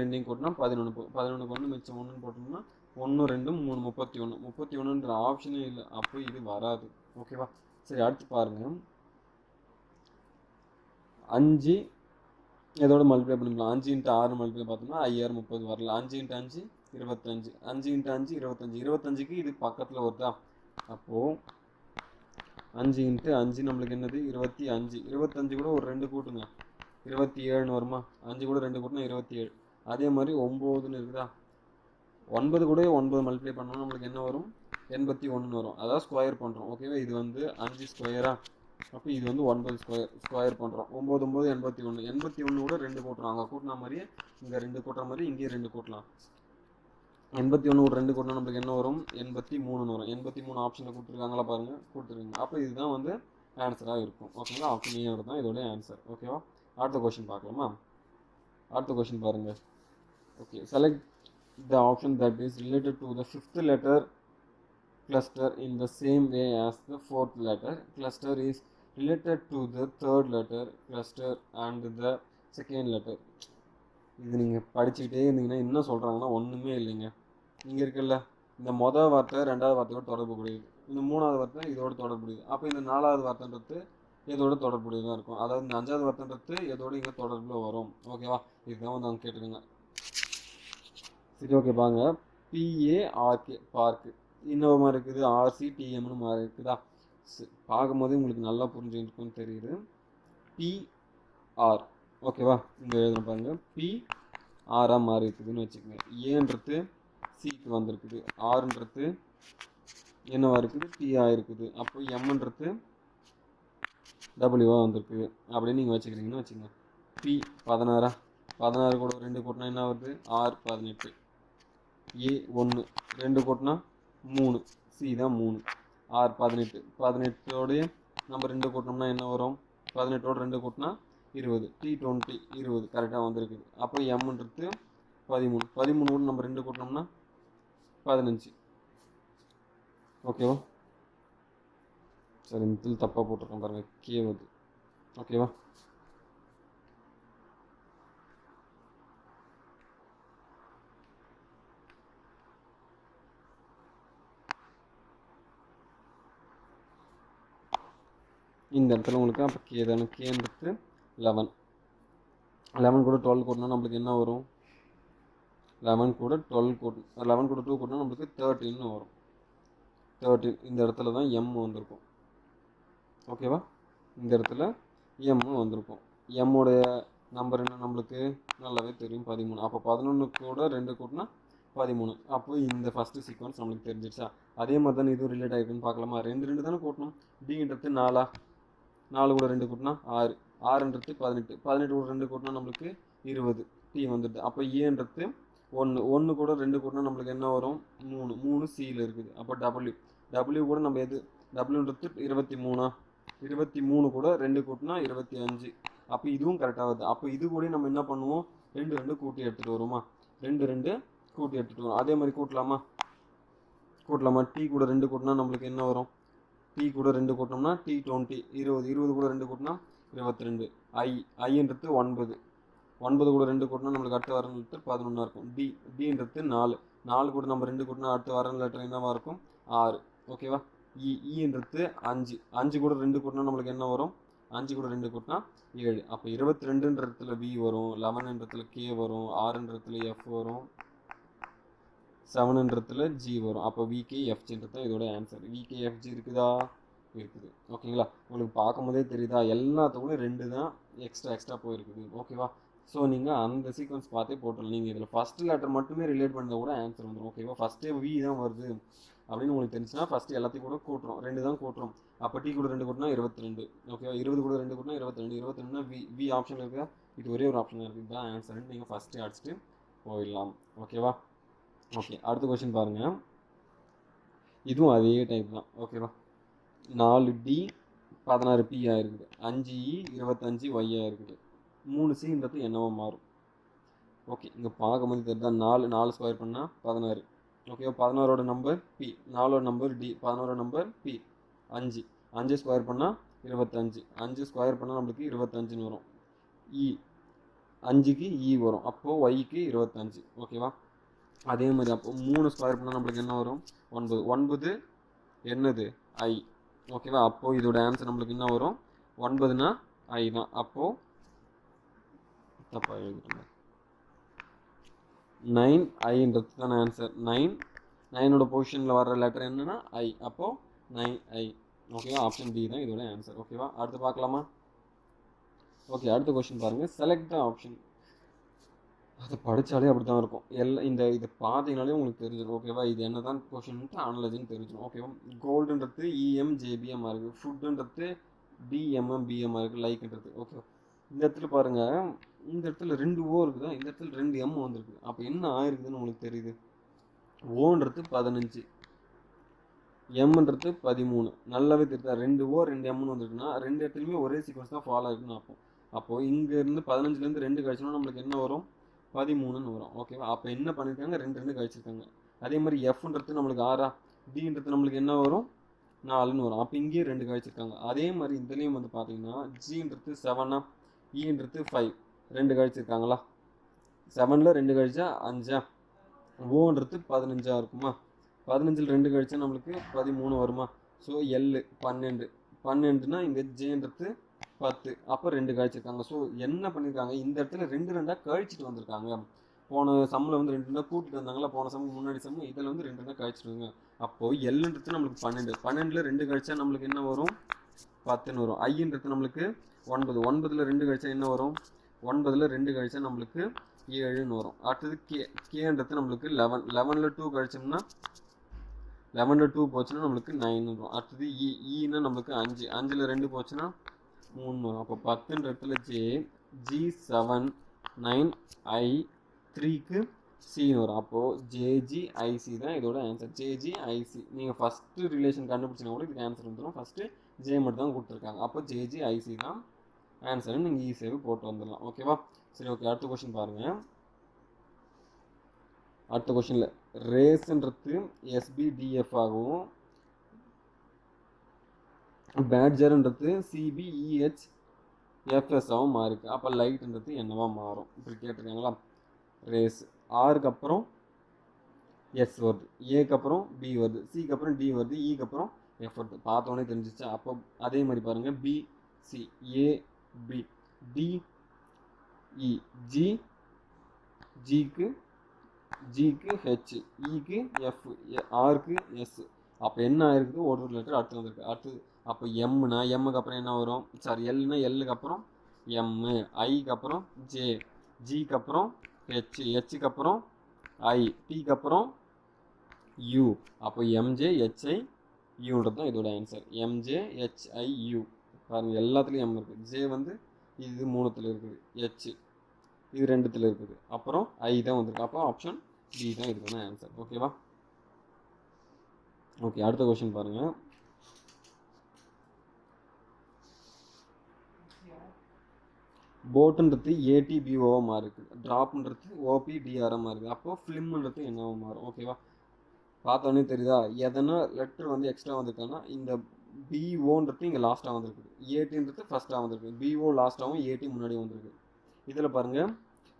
2 கூட்டினா 11. 11க்கு வந்து மிச்சம் 1 போட்டோம்னா 1 2 3 31. 31ன்ற ஆப்ஷனே இல்லை. அப்போ இது வராது. ஓகேவா? சரி, அடுத்து பாருங்கள். 5 இதோட மல்டிப்ளை பண்ணிக்கலாம். 5 × 6 மல்டிப்ளை பார்த்தோம்னா 5 6 30 வரல. 5 × 5 25. 5 × 5 25. 25க்கு இது பக்கத்தில் வருதா? அப்போது 5 × 5 நம்மளுக்கு என்னது? 25. 25 கூட ஒரு 2 கூட்டுங்க, 27 வருமா? 5 கூட 2 கூட்டினா 27. அதே மாதிரி 9ன்னு இருக்குதா? 9 கூட 9 மல்டிப்ளை பண்ணோம்னா நம்மளுக்கு என்ன வரும்? 81 வரும். அதாவது ஸ்கொயர் பண்ணுறோம். ஓகேவா? இது வந்து 5 ஸ்கொயரா? அப்போ இது வந்து 9 ஸ்கொயர் பண்ணுறோம். 9 9 81. 81 கூட 2 கூட்டுறோம். அங்கே கூட்டினா மாதிரியே இங்கே 2 கூட்டுற மாதிரி இங்கேயே 2 கூட்டலாம். 81 கூட 2 கூட்டினா நம்மளுக்கு என்ன வரும்? 83 வரும். 83 ஆப்ஷனில் கொடுத்துருக்காங்களா பாருங்கள், கொடுத்துருக்காங்க. அப்போ இதுதான் வந்து ஆன்சராக இருக்கும். ஓகேங்களா? ஆப்ஷன் ஏ தான் இதோடைய ஆன்சர். ஓகேவா? அடுத்த கொஸ்டின் பார்க்கலாமா? அடுத்த கொஸ்டின் பாருங்கள். Okay, select the option that is related to the 5th letter cluster in the same way as the 4th letter cluster is related to the third letter cluster and the second letter. இது நீங்கள் படிச்சுக்கிட்டே இருந்தீங்கன்னா என்ன சொல்கிறாங்கன்னா ஒன்றுமே இல்லைங்க. இங்கே இருக்குல்ல, இந்த மொதல் வார்த்தை ரெண்டாவது வார்த்தையோட தொடர்புடையது, இந்த மூணாவது வார்த்தை இதோட தொடர்புடையது. அப்போ இந்த நாலாவது வார்த்தைன்றது எதோட தொடர்புடையதாக இருக்கும். அதாவது இந்த அஞ்சாவது வார்த்தைன்றது எதோட இங்கே தொடர்பில் வரும். ஓகேவா, இதுதான் வந்து அவங்க கேட்டுருங்க. சரி, ஓகே பாருங்க. PARK பார்க்கு இன்னும் மாதிரி இருக்குது, RCTMனு மாதிரி இருக்குதா. பார்க்கும்போது உங்களுக்கு நல்லா புரிஞ்சுருக்குன்னு தெரியுது. PR ஓகேவா, இங்கே எழுதுன பாருங்க. PR மாறி இருக்குதுன்னு வச்சுக்கோங்க. ஏன்றது சிக்கு வந்திருக்குது, ஆறுன்றது என்னவா இருக்குது, டிஆ இருக்குது. அப்போ எம்ன்றது டபிள்யூவா வந்திருக்குது அப்படின்னு நீங்கள் வச்சுக்கிறீங்கன்னு வச்சுக்கோங்க. பி 16, 16 கூட 2 கூட்டினா என்ன வருது, ஆர் 18. ஏ 1 2 கூட்டினா 3, சி தான் 3, ஆர் 18. 18ஓடைய நம்ம 2 கூட்டினோம்னா என்ன வரும், 18ஓட 2 கூட்டினா 20, டி 20 20 கரெக்டாக வந்திருக்குது. அப்போ எம்ன்றது 13, 13 கூட நம்ம 2 கூட்டினோம்னா 15. ஓகேவா, சரி இந்த தப்பாக போட்டிருக்கோம் பாருங்க, கே வருது. ஓகேவா, இந்த இடத்துல உங்களுக்கு அப்போ கே தானே, கேன்றது 11. 11 கூட 12 கூட்டினா நம்மளுக்கு என்ன வரும், 11 கூட 12 கூட்டணும், 11 கூட 2 கூட்டினா நம்மளுக்கு 13 வரும். 13 இந்த இடத்துல தான் எம் வந்திருக்கும். ஓகேவா, இந்த இடத்துல எம் வந்திருக்கும். எம்முடைய நம்பர் என்ன நம்மளுக்கு நல்லாவே தெரியும், 13. அப்போ 11 கூட 2 கூட்டினா 13. அப்போ இந்த ஃபஸ்ட்டு சீக்வன்ஸ் நம்மளுக்கு தெரிஞ்சிடுச்சா. அதே மாதிரி தானே இதுவும் ரிலேட் ஆகிருக்குன்னு பார்க்கலாமா. 2 2 தானே கூட்டணும். டின்றது 4, 4 கூட 2 கூட்டினா 6, 6ன்றது 18, 18 கூட 2 கூட்டினா நம்மளுக்கு 20, டி வந்துடுது. அப்போ ஏன்றது 1, 1 கூட 2 கூட்டினா நம்மளுக்கு என்ன வரும், 3, 3 சியில் இருக்குது. அப்போ டபிள்யூ, டபிள்யூ கூட நம்ம எது, டபிள்யூன்றது 23, 23 கூட 2 கூட்டினா 25. அப்போ இதுவும் கரெக்டாக வருது. அப்போ இது கூட நம்ம என்ன பண்ணுவோம், 2 2 கூட்டி எடுத்துகிட்டு வருமா, 2 2 கூட்டி எடுத்துகிட்டு வரும். அதே மாதிரி கூட்டலாமா, டி கூட 2 கூட்டினா நம்மளுக்கு என்ன வரும், டி கூட 2 கூட்டினோம்னா டி 20, 20, 20 கூட 2 கூட்டினா 22. ஐன்றது 9, 9 கூட 2 கூட்டினா நம்மளுக்கு அடுத்த வர லெட்டர் 11 இருக்கும். டின்றது 4, 4 கூட நம்ம 2 கூட்டினா அடுத்த வர லெட்டர் என்னவா இருக்கும், 6. ஓகேவா, இன்றது 5, 5 கூட 2 கூட்டினா நம்மளுக்கு என்ன வரும், 5 கூட 2 கூட்டினா 7. அப்போ 22ன்றதுல வி வரும், 11ன்றதுல கே வரும், 6ன்றதுல எஃப் வரும், 7ன்றதுல ஜி வரும். அப்போ விகேஎஃப்ஜின்றது தான் இதோட ஆன்சர். விகேஎஃப்ஜி இருக்குதா, இருக்குது. ஓகேங்களா, உங்களுக்கு பார்க்கும்போதே தெரியுதா, எல்லாத்துக்குமே 2 தான் எக்ஸ்ட்ரா போயிருக்குது. ஓகேவா, ஸோ நீங்கள் அந்த சீக்வன்ஸ் பார்த்தே போட்டுடலாம். நீங்கள் இதில் ஃபஸ்ட்டு லெட்டர் மட்டுமே ரிலேட் பண்ணால் கூட ஆன்சர் வந்துடும். ஓகேவா, ஃபஸ்ட்டே வி தான் வருது அப்படின்னு உங்களுக்கு தெரிஞ்சுன்னா ஃபஸ்ட்டு எல்லாத்தையும் கூட கூட்டுறோம், 2 தான் கூட்டுறோம். அப்போ டி கூட 2 கூட்டினா 22. ஓகேவா, 20 கூட 2 கூட்டினா 22, 22னா வி ஆப்ஷன் இருக்குதா, இது ஒரே ஒரு ஆப்ஷன் இருக்குது, இதுதான் ஆன்சர்னு நீங்கள் ஃபஸ்ட்டு அடிச்சுட்டு போயிடலாம். ஓகேவா, ஓகே அடுத்த கொஸ்டின் பாருங்கள். இதுவும் அதே டைப் தான். ஓகேவா, 4D 16P ஆயிருக்குது, 5E 25Y ஆயிருக்குது, 3Cன்றது என்னவோ மாறும். ஓகே, இங்கே பார்க்கும்போது தெரியுதா, 4 4 ஸ்கொயர் பண்ணால் 16. ஓகேவா, 16ஓட நம்பர் பி, 4ஓட நம்பர் டி, 11ஓட நம்பர் பி. 5 5 ஸ்கொயர் பண்ணால் 25, 5 ஸ்கொயர் பண்ணால் நம்மளுக்கு 25ன்னு வரும். இ 5க்கு இ வரும், அப்போது ஒய்க்கு 25. ஓகேவா, அதே மாதிரி அப்போ 3 ஸ்கொயர் பண்ணால் நம்மளுக்கு என்ன வரும், 9, 9 என்னது ஐ. ஓகேவா, அப்போது இதோட ஆன்சர் நம்மளுக்கு என்ன வரும், 9னா ஐ தான். அப்போது தப்பாக எழுதிட்டோம், 9 ஐன்றது தான் ஆன்சர். 9ஓட பொசிஷனில் வர்ற லெட்டர் என்னன்னா ஐ, அப்போது 9I. ஓகேவா, ஆப்ஷன் டி தான் இதோட ஆன்சர். ஓகேவா, அடுத்து பார்க்கலாமா. ஓகே, அடுத்த கொஸ்டின் பாருங்கள். Select the option. அதை படித்தாலே அப்படி தான் இருக்கும். இதை பார்த்தீங்கனாலே உங்களுக்கு தெரிஞ்சிடும். ஓகேவா, இது என்ன தான் கொஷின்ட்டு அனலஜின்னு தெரிஞ்சிடும். ஓகேவா, கோல்டுன்றது EMJBM இருக்குது, ஃபுட்டுன்றது DMMBM இருக்குது, லைக்ன்றது. ஓகேவா, இந்த இடத்துல பாருங்கள், இந்த இடத்துல 2 ஓ இருக்குதா, இந்த இடத்துல 2 எம் வந்துருக்குது. அப்போ என்ன ஆயிருக்குதுன்னு உங்களுக்கு தெரியுது, ஓன்றது 15, எம்ன்றது 13. நல்லாவே தெரியுதா, 2 ஓ 2 எம்னு வந்துருக்குன்னா 2 இடத்துலையுமே ஒரே சீக்வன்ஸ் தான் ஃபாலோ ஆகிருக்குன்னு அப்போது. அப்போது இங்கேருந்து 15லேருந்து 2 கழிச்சோன்னா நம்மளுக்கு என்ன வரும், 13ன்னு வரும். ஓகேவா, அப்போ என்ன பண்ணியிருக்காங்க, 2 2 கழிச்சிருக்காங்க. அதே மாதிரி எஃப்ன்றது நம்மளுக்கு 6, டின்றது நம்மளுக்கு என்ன வரும், 4ன்னு வரும். அப்போ இங்கேயே 2 கழிச்சிருக்காங்க. அதே மாதிரி இதுலேயும் வந்து பார்த்தீங்கன்னா ஜின்றது 7, ஈன்றது 5 2 கழிச்சிருக்காங்களா? 7ல் 2 கழிச்சா 5, ஓன்றது 15 இருக்குமா? 15ல் 2 கழிச்சா நம்மளுக்கு 13 வருமா? ஸோ எல் 12, 12னா இங்கே ஜேன்றது 10, அப்போ 2 கழிச்சிருக்காங்க. ஸோ என்ன பண்ணியிருக்காங்க, இந்த இடத்துல 2 2 கழிச்சிட்டு வந்திருக்காங்க. போன சம்மில் வந்து 2 2 கூட்டிட்டு வந்தாங்களா, போன சம் முன்னாடி சம், இதில் வந்து 2 2 கழிச்சிட்டு வாங்க. அப்போது எல்ன்றது நம்மளுக்கு 12, 12ல் 2 கழிச்சா நம்மளுக்கு என்ன வரும்? 10ன்னு வரும். ஐன்றது நம்மளுக்கு 9, 9ல் 2 கழிச்சா என்ன வரும்? 9ல் 2 கழிச்சா நம்மளுக்கு 7ன்னு வரும். அடுத்தது கேன்றது நம்மளுக்கு 11, 11ல் 2 கழிச்சோம்னா 11ல் 2 போச்சுன்னா நம்மளுக்கு 9 வரும். அடுத்தது ஈன்னா நம்மளுக்கு 5, 5ல் 2 போச்சுன்னா 3 வரும். அப்போ 10ன்ற இடத்துல G7 9 I3க்கு சின்னு வரும். அப்போது JGIC தான் இதோட ஆன்சர். JGIC நீங்கள் ஃபஸ்ட்டு ரிலேஷன் கண்டுபிடிச்சினா கூட இதுக்கு ஆன்சர் வந்துடும். ஃபஸ்ட்டு ஜே மட்டும் தான் கொடுத்துருக்காங்க. அப்போ JGIC தான் ஆன்சர்னு நீங்கள் ஈஸியாகவே போட்டு வந்துடலாம். ஓகேவா? சரி, ஓகே. அடுத்த கொஸ்டின் பாருங்கள். அடுத்த கொஸ்டினில் ரேஸ்ன்றது SBDF ஆகவும், பேட்ஜர்ன்றது CBEHFS ஆகவும் மாறிருக்கு. அப்போ லைட்ன்றது என்னவா மாறும்? இப்படி கேட்டிருக்காங்களா? ரேஸ் ஆருக்கு அப்புறம் எஸ் வருது, ஏக்கு அப்புறம் பி வருது, சிக்கு அப்புறம் டி வருது, ஈக்கு அப்புறம் எஃப் வருது. பார்த்தோன்னே தெரிஞ்சிச்சு. அப்போ அதே மாதிரி பாருங்கள், BC AB DE ஜிக்கு ஹெச், ஈக்கு எஃப், ஆருக்கு எஸ். அப்போ என்ன ஆயிருக்குது? ஒரு லெட்டர் அடுத்து வந்திருக்கு. அடுத்தது அப்போ எம்னா எம்முக்கு அப்புறம் என்ன வரும்? சாரி, எல்னா எல்லுக்கு அப்புறம் எம்மு, ஐக்கு அப்புறம் ஜே, ஜிக்கு அப்புறம் ஹெச், ஹெச்சுக்கு அப்புறம் ஐ, டிக்கு அப்புறம் யூ. அப்போ MJHIUன்றது தான் இதோட ஆன்சர். MJHIU. பாருங்கள், எல்லாத்துலேயும் எம் இருக்குது. ஜே வந்து இது 3த்தில் இருக்குது, ஹெச் இது 2த்தில் இருக்குது, அப்புறம் ஐ தான் வந்திருக்கு. அப்போ ஆப்ஷன் பி தான் இதுக்கான ஆன்சர். ஓகேவா? ஓகே, அடுத்த கொஸ்டின் பாருங்கள். போட்டுன்றது ATBOவாக மாறி இருக்குது, ட்ராப்ன்றது OPDRமாக இருக்குது. அப்போது ஃபிலிம்ன்றது என்னவா மாறும்? ஓகேவா? பார்த்தோன்னே தெரியுதா? எதனா லெட்டர் வந்து எக்ஸ்ட்ரா வந்திருக்காங்கன்னா இந்த BOன்றது இங்கே லாஸ்ட்டாக வந்திருக்குது, ATன்றது ஃபஸ்ட்டாக வந்திருக்கு, BO லாஸ்ட்டாகவும் AT முன்னாடி வந்திருக்கு. இதில் பாருங்கள்,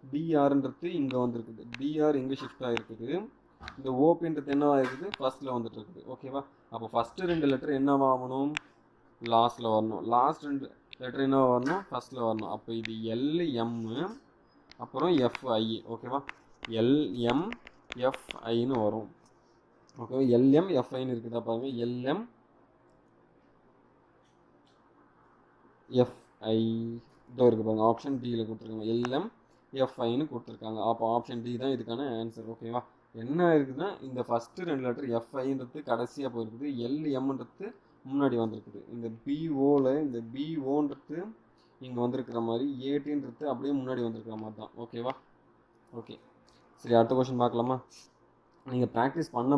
BRன்றது இங்கே வந்திருக்குது, BR இங்கே ஷிஃப்ட் ஆகிருக்குது. இந்த ஓபின்றது என்னவா இருக்குது? ஃபர்ஸ்ட்டில் வந்துட்டு இருக்குது. ஓகேவா? அப்போ ஃபஸ்ட்டு 2 லெட்டர் என்னவா ஆகணும்? லாஸ்ட்டில் வரணும். லாஸ்ட் 2 லெட்டர் என்னவா வரணும்? ஃபஸ்ட்டில் வரணும். அப்போ இது LM அப்புறம் FI. ஓகேவா? LMFIன்னு வரும். ஓகேவா? LMFIன்னு இருக்குதா பாருங்கள், LMFI இதோ இருக்குது பாருங்கள், ஆப்ஷன் டியில் கொடுத்துருக்காங்க, LMFIன்னு கொடுத்துருக்காங்க. அப்போ ஆப்ஷன் டி தான் இதுக்கான ஆன்சர். ஓகேவா? என்ன இருக்குதுன்னா, இந்த ஃபஸ்ட்டு 2 லெட்டர் FIன்றது கடைசியாக போயிருக்குது, LMன்றது முன்னாடி வந்திருக்குது. இந்த BOவில் இந்த BOன்றது இங்கே வந்திருக்கிற மாதிரி, ATன்றது அப்படியே முன்னாடி வந்திருக்கிற மாதிரி தான். ஓகேவா? ஓகே, சரி, அடுத்த கொஸ்டின் பார்க்கலாமா? நீங்கள் ப்ராக்டிஸ் பண்ண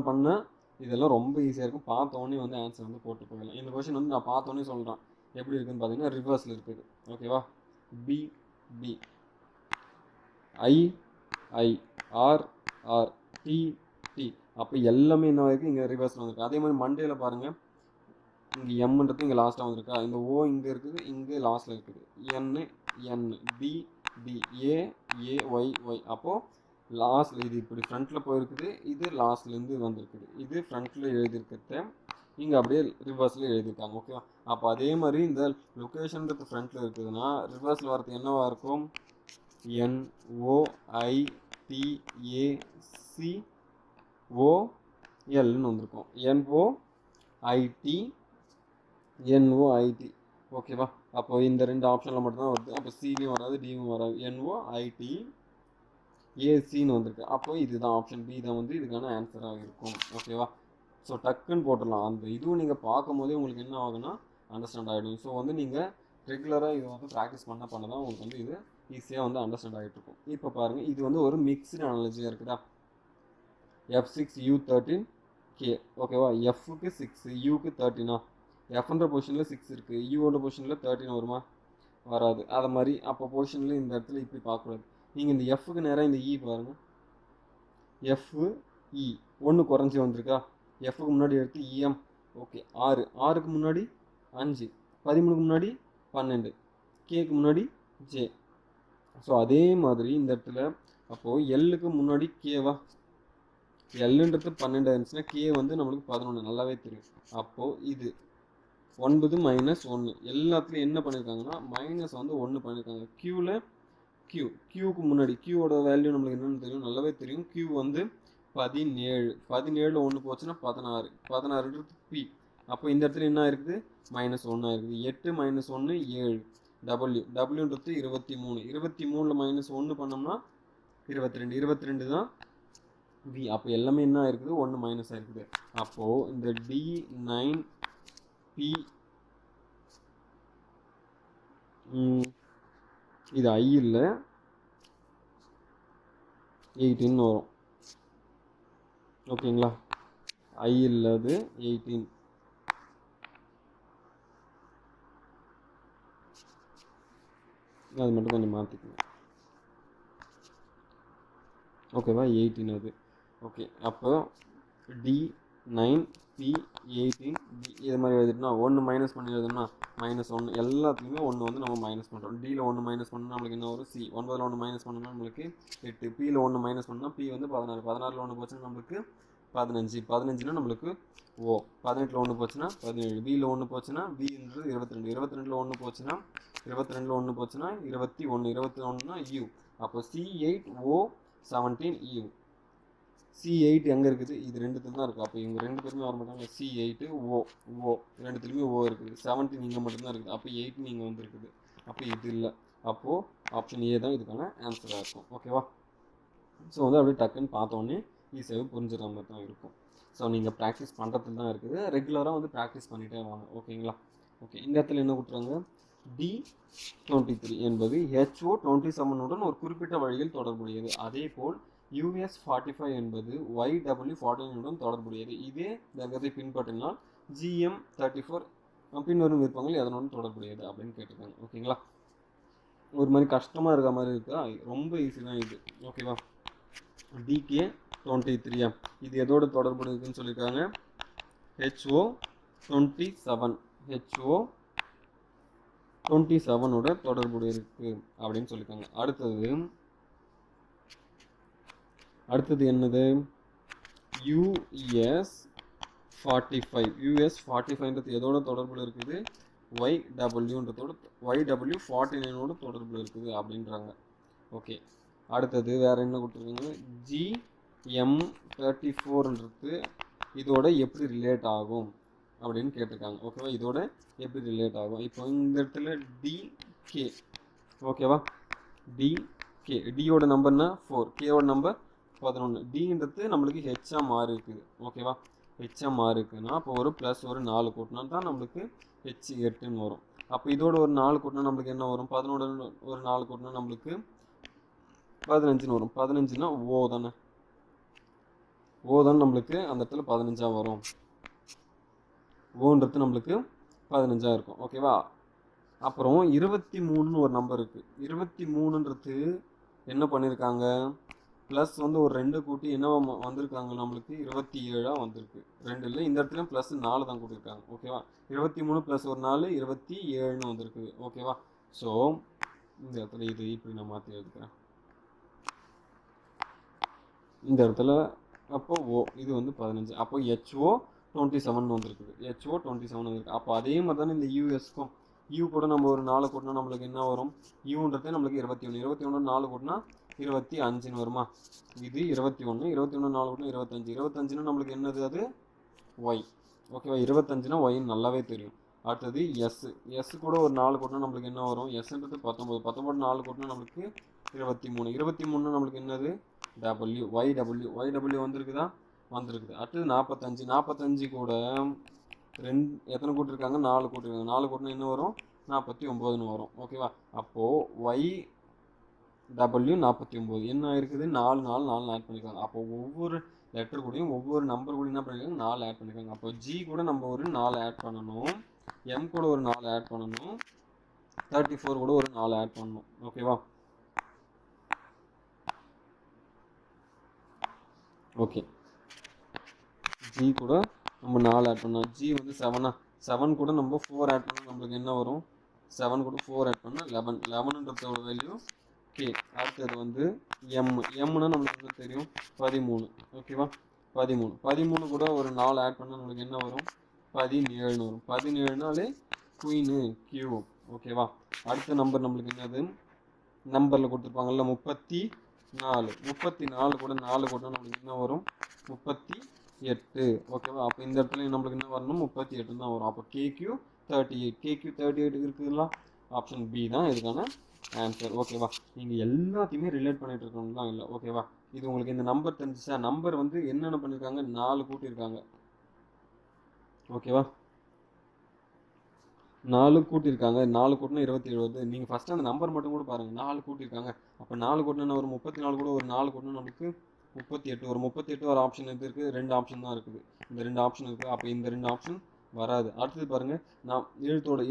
இதெல்லாம் ரொம்ப ஈஸியாக இருக்கும். பார்த்தோன்னே வந்து ஆன்சர் வந்து போட்டு போயிடலாம். இந்த கொஸ்டின் வந்து நான் பார்த்தோன்னே சொல்கிறேன். எப்படி இருக்குதுன்னு பார்த்தீங்கன்னா ரிவர்ஸில் இருக்குது. ஓகேவா? BB I R T அப்போ எல்லாமே என்ன இருக்குது? இங்கே ரிவர்ஸில் வந்துருக்கு. அதே மாதிரி மண்டேயில் பாருங்கள், இங்கே எம்ன்றது இங்கே லாஸ்ட்டாக வந்திருக்கா, இந்த ஓ இங்கே இருக்குது, இங்கே லாஸ்ட்டில் இருக்குது, N B AY. அப்போது லாஸ்ட்டில் இது இப்படி ஃப்ரண்ட்டில் போயிருக்குது, இது லாஸ்ட்லேருந்து வந்திருக்குது, இது ஃப்ரண்ட்டில் எழுதியிருக்கிறத இங்கே அப்படியே ரிவர்ஸில் எழுதியிருக்காங்க. ஓகேவா? அப்போ அதே மாதிரி இந்த லொக்கேஷன்றது ஃப்ரண்ட்டில் இருக்குதுன்னா ரிவர்ஸில் வரது என்னவாக இருக்கும்? NOITACOLன்னு வந்திருக்கும், NOIT. ஓகேவா? அப்போ இந்த 2 ஆப்ஷனில் மட்டும்தான் வருது. அப்போ சிலையும் வராது, டியும் வராது, NOITACன்னு வந்திருக்கு. அப்போ இதுதான் ஆப்ஷன் பி தான் வந்து இதுக்கான ஆன்சராக இருக்கும். ஓகேவா? ஸோ டக்குன்னு போட்டுடலாம். அந்த இதுவும் நீங்கள் பார்க்கும் போதே உங்களுக்கு என்ன ஆகுதுன்னா அண்டர்ஸ்டாண்ட் ஆகிடும். ஸோ வந்து நீங்கள் ரெகுலராக இதை வந்து ப்ராக்டிஸ் பண்ண தான் உங்களுக்கு வந்து இது ஈஸியாக வந்து அண்டர்ஸ்டாண்ட் ஆகிட்டு இருக்கும். இப்போ பாருங்கள், இது வந்து ஒரு மிக்ஸ்டு அனாலஜியாக இருக்குதா? F6U13K. ஓகேவா? எஃப்க்கு 6, யூக்கு 13. எஃப்ன்ற பொசிஷனில் 6 இருக்குது, யூன்ற பொசிஷனில் 13 வருமா? வராது. அதை மாதிரி அப்போ பொசிஷனில் இந்த இடத்துல இப்படி பார்க்கக்கூடாது. நீங்கள் இந்த எஃப்க்கு நேராக இந்த இ பாருங்கள், FE 1 குறைஞ்சி வந்திருக்கா? எஃப்க்கு முன்னாடி எடுத்து EM ஓகே 6, 6க்கு முன்னாடி 5, 13க்கு முன்னாடி 12, கேக்கு முன்னாடி ஜே. ஸோ அதே மாதிரி இந்த இடத்துல அப்போது எல்லுக்கு முன்னாடி கேவா, எல்லுன்றது 12 இருந்துச்சுன்னா கே வந்து நம்மளுக்கு 11 நல்லாவே தெரியும். அப்போது இது 9 மைனஸ் 1 எல்லாத்துலேயும் என்ன பண்ணியிருக்காங்கன்னா மைனஸ் வந்து 1 பண்ணியிருக்காங்க. க்யூவில் க்யூக்கு முன்னாடி க்யூவோட வேல்யூ நம்மளுக்கு என்னென்னு தெரியும், நல்லாவே தெரியும். க்யூ வந்து 17, 17ல் 1 போச்சுன்னா 16, 16ன்றது பி. அப்போ இந்த இடத்துல என்ன இருக்குது மைனஸ் 1 இருக்குது. 8 மைனஸ் 1 7, டபிள்யூன்றது 23, 23ல் மைனஸ் 1 பண்ணோம்னா 22, 22 தான் வி. அப்போ எல்லாமே என்ன இருக்குது 1 மைனஸ் ஆயிருக்குது. அப்போது இந்த D9P இது ஐ இல்லை 18 வரும். ஓகேங்களா, ஐ இல்லது 18. அது மட்டும் கொஞ்சம் மாற்றிக்கணும். ஓகேவா, 18 அது. ஓகே, அப்போ D9P18 இது மாதிரி எழுதிட்டுனா 1 மைனஸ் பண்ணி எழுதுனா -1 எல்லாத்துலேயுமே 1 வந்து நம்ம மைனஸ் பண்ணுறோம். டியில் 1 மைனஸ் பண்ணால் நம்மளுக்கு என்ன வரும் சி. 9ல் 1 மைனஸ் பண்ணால் நம்மளுக்கு 8, பியில் 1 மைனஸ் பண்ணால் பி வந்து 16, 16ல் 1 போச்சுன்னா நம்மளுக்கு 15, 15னா நம்மளுக்கு ஓ, 18ல் 1 போச்சுன்னா 17, பியில் 1 போச்சுன்னா பின்றது 22, 22ல் 1 போச்சுன்னா 22ல் 1 போச்சுன்னா 21, 21னா யூ. அப்போ C8O17 யூ. C8 எங்கே இருக்குது, இது ரெண்டுத்துல தான் இருக்குது. அப்போ இவங்க 2 பேருமே வர மாட்டாங்க. C8 ஓ ரெண்டுத்துலேயுமே ஓ இருக்குது. 17 இங்கே மட்டும்தான் இருக்குது. அப்போ 8 இங்கே வந்துருக்குது. அப்போ இது இல்லை. அப்போது ஆப்ஷன் ஏ தான் இதுக்கான ஆன்சராக இருக்கும். ஓகேவா, ஸோ வந்து அப்படியே டக்குன்னு பார்த்தோன்னே ஈஸியாகவே புரிஞ்சுற மாதிரி தான் இருக்கும். ஸோ நீங்கள் ப்ராக்டிஸ் பண்ணுறதுல தான் இருக்குது. ரெகுலராக வந்து ப்ராக்டிஸ் பண்ணிகிட்டே வாங்க. ஓகேங்களா. ஓகே, இந்த இடத்துல என்ன கொடுத்துறாங்க, D23 என்பது HO27 ஒரு குறிப்பிட்ட வழியில் தொடர்புடையது. அதே போல் US45 என்பது YW49 தொடர்புடையது. இதே தர்க்கத்தை பின்பற்றினால் GM34 பின்வரும் விருப்பங்கள் எதனுடன் தொடர்புடையது அப்படின்னு கேட்டிருக்காங்க. ஓகேங்களா, ஒரு மாதிரி கஷ்டமாக இருக்க மாதிரி இருக்கா, ரொம்ப ஈஸி தான் இது. ஓகேவா, DK23 இது எதோட தொடர்புடையதுன்னு சொல்லியிருக்காங்க, HO27 HO27 தொடர்புடைய இருக்கு அப்படின்னு சொல்லியிருக்காங்க. அடுத்தது என்னது, US45 எதோட தொடர்புல இருக்குது, YW49 தொடர்புல இருக்குது அப்படின்றாங்க. ஓகே, அடுத்தது வேற என்ன கொடுத்துருக்காங்க, GM34 இதோட எப்படி ரிலேட் ஆகும் அப்படின்னு கேட்டிருக்காங்க. ஓகேவா, இதோட எப்படி ரிலேட் ஆகும். இப்போ இந்த இடத்துல DK. ஓகேவா, DK, டியோட நம்பர்னா 4, கேவோட நம்பர் 11. டின்றது நம்மளுக்கு ஹெச்ஆ மாறி இருக்குது. ஓகேவா, ஹெச்ஆ மாறி இருக்குன்னா அப்போ ஒரு ப்ளஸ் ஒரு 4 கூட்டினா தான் நம்மளுக்கு H8ன்னு வரும். அப்போ இதோட ஒரு 4 கூட்டினா நம்மளுக்கு என்ன வரும், 11 ஒரு 4 கூட்டினா நம்மளுக்கு 15ன்னு வரும். 15னா ஓ தானே, ஓ தானே நம்மளுக்கு அந்த இடத்துல 15ஆக வரும். ஓன்றது நம்மளுக்கு 15ஆக இருக்கும். ஓகேவா, அப்புறம் 23ன்னு ஒரு நம்பர் இருக்குது. 23ன்றது என்ன பண்ணியிருக்காங்க, ப்ளஸ் வந்து ஒரு 2 கூட்டி என்ன வந்திருக்காங்க நம்மளுக்கு 27ஆக வந்திருக்கு. 2 இல்லை, இந்த இடத்துல ப்ளஸ் 4 தான் கூட்டியிருக்காங்க. ஓகேவா, 23 + ஒரு 4 27ன்னு வந்திருக்குது. ஓகேவா, ஸோ இந்த இடத்துல இது இப்படி நான் மாற்றி எழுதுக்கிறேன் இந்த இடத்துல. அப்போ ஓ இது வந்து 15, அப்போ HO27 வந்துருக்குது. HO27 வந்துருக்கு. அப்போ அதே மாதிரி தானே இந்த யூஎஸ்க்கும், யூ கூட நம்ம ஒரு 4 கூட்டினா நம்மளுக்கு என்ன வரும், யூன்றது நம்மளுக்கு 21, 21 4 கூட்டினா 25ன்னு வருமா. இது 21, 21 4 கூட்டினா 25, 25னா நம்மளுக்கு என்னது, அது ஒய். ஓகேவா, 25னா ஒய்ன்னு நல்லாவே தெரியும். அடுத்தது எஸ் கூட ஒரு 4 கூட்டினா நம்மளுக்கு என்ன வரும், எஸ்ன்றது 19, 19 4 கூட்டினா நம்மளுக்கு 23, 23னா நம்மளுக்கு என்னது YW வந்திருக்குதா, வந்திருக்குது. அடுத்தது 45, 45 கூட எத்தனை கூட்டிருக்காங்க, 4 கூட்டிருக்காங்க. 4 கூட்டினா என்ன வரும், 49ன்னு வரும். ஓகேவா, அப்போது YW 49 என்ன இருக்குது, 4 4 4 ஆட் பண்ணியிருக்காங்க. அப்போ ஒவ்வொரு லெட்டர் கூடயும் ஒவ்வொரு நம்பர் கூட என்ன பண்ணியிருக்காங்க, 4 ஆட் பண்ணியிருக்காங்க. அப்போ ஜி கூட நம்ம ஒரு 4 ஆட் பண்ணணும், எம் கூட ஒரு 4 ஆட் பண்ணணும், 34 கூட ஒரு 4 ஆட் பண்ணணும். ஓகேவா, ஓகே, ஜி கூட நம்ம 4 ஆட் பண்ணோம். ஜி வந்து 7 7 கூட நம்ம 4 ஆட் பண்ணால் நம்மளுக்கு என்ன வரும்? 7 கூட 4 ஆட் பண்ணால் 11 11ன்றதோட வேல்யூ கே. அடுத்தது வந்து எம்னா நம்மளுக்கு தெரியும் 13. ஓகேவா? 13 கூட ஒரு 4 ஆட் பண்ணால் நம்மளுக்கு என்ன வரும்? 17 வரும். 17னாலே குயினு கியூ. ஓகேவா? அடுத்த நம்பர் நம்மளுக்கு என்னது? நம்பரில் கொடுத்துருப்பாங்கல்ல 34. 34 கூட 4 கூட நம்மளுக்கு என்ன வரும்? 38. ஓகேவா? அப்போ இந்த இடத்துல நம்மளுக்கு என்ன வரணும்? 38 தான் வரும். அப்போ கேக்யூ 38. கேக்யூ 38 இருக்குதுங்களா? ஆப்ஷன் பி தான் இதுக்கான ஆன்சர். ஓகேவா? நீங்கள் எல்லாத்தையுமே ரிலேட் பண்ணிட்டு இருக்கணும்லாம் இல்லை. ஓகேவா? இது உங்களுக்கு இந்த நம்பர் தெரிஞ்சிச்சா? நம்பர் வந்து என்னென்ன பண்ணியிருக்காங்க? 4 கூட்டியிருக்காங்க. ஓகேவா? 4 கூட்டியிருக்காங்க. 4 கூட்டினா 27 வருது. நீங்கள் ஃபஸ்ட்டு அந்த நம்பர் மட்டும் கூட பாருங்கள். 4 கூட்டியிருக்காங்க. அப்போ 4 கூட்டினா ஒரு 34 கூட ஒரு 4 கூட்டினா நமக்கு 38 ஒரு 38 ஒரு ஆப்ஷன் எது இருக்குது? 2 ஆப்ஷன் தான் இருக்குது. இந்த 2 ஆப்ஷன் இருக்குது. அப்போ இந்த 2 ஆப்ஷன் வராது. அடுத்தது பாருங்கள், நான் எழுத்தோட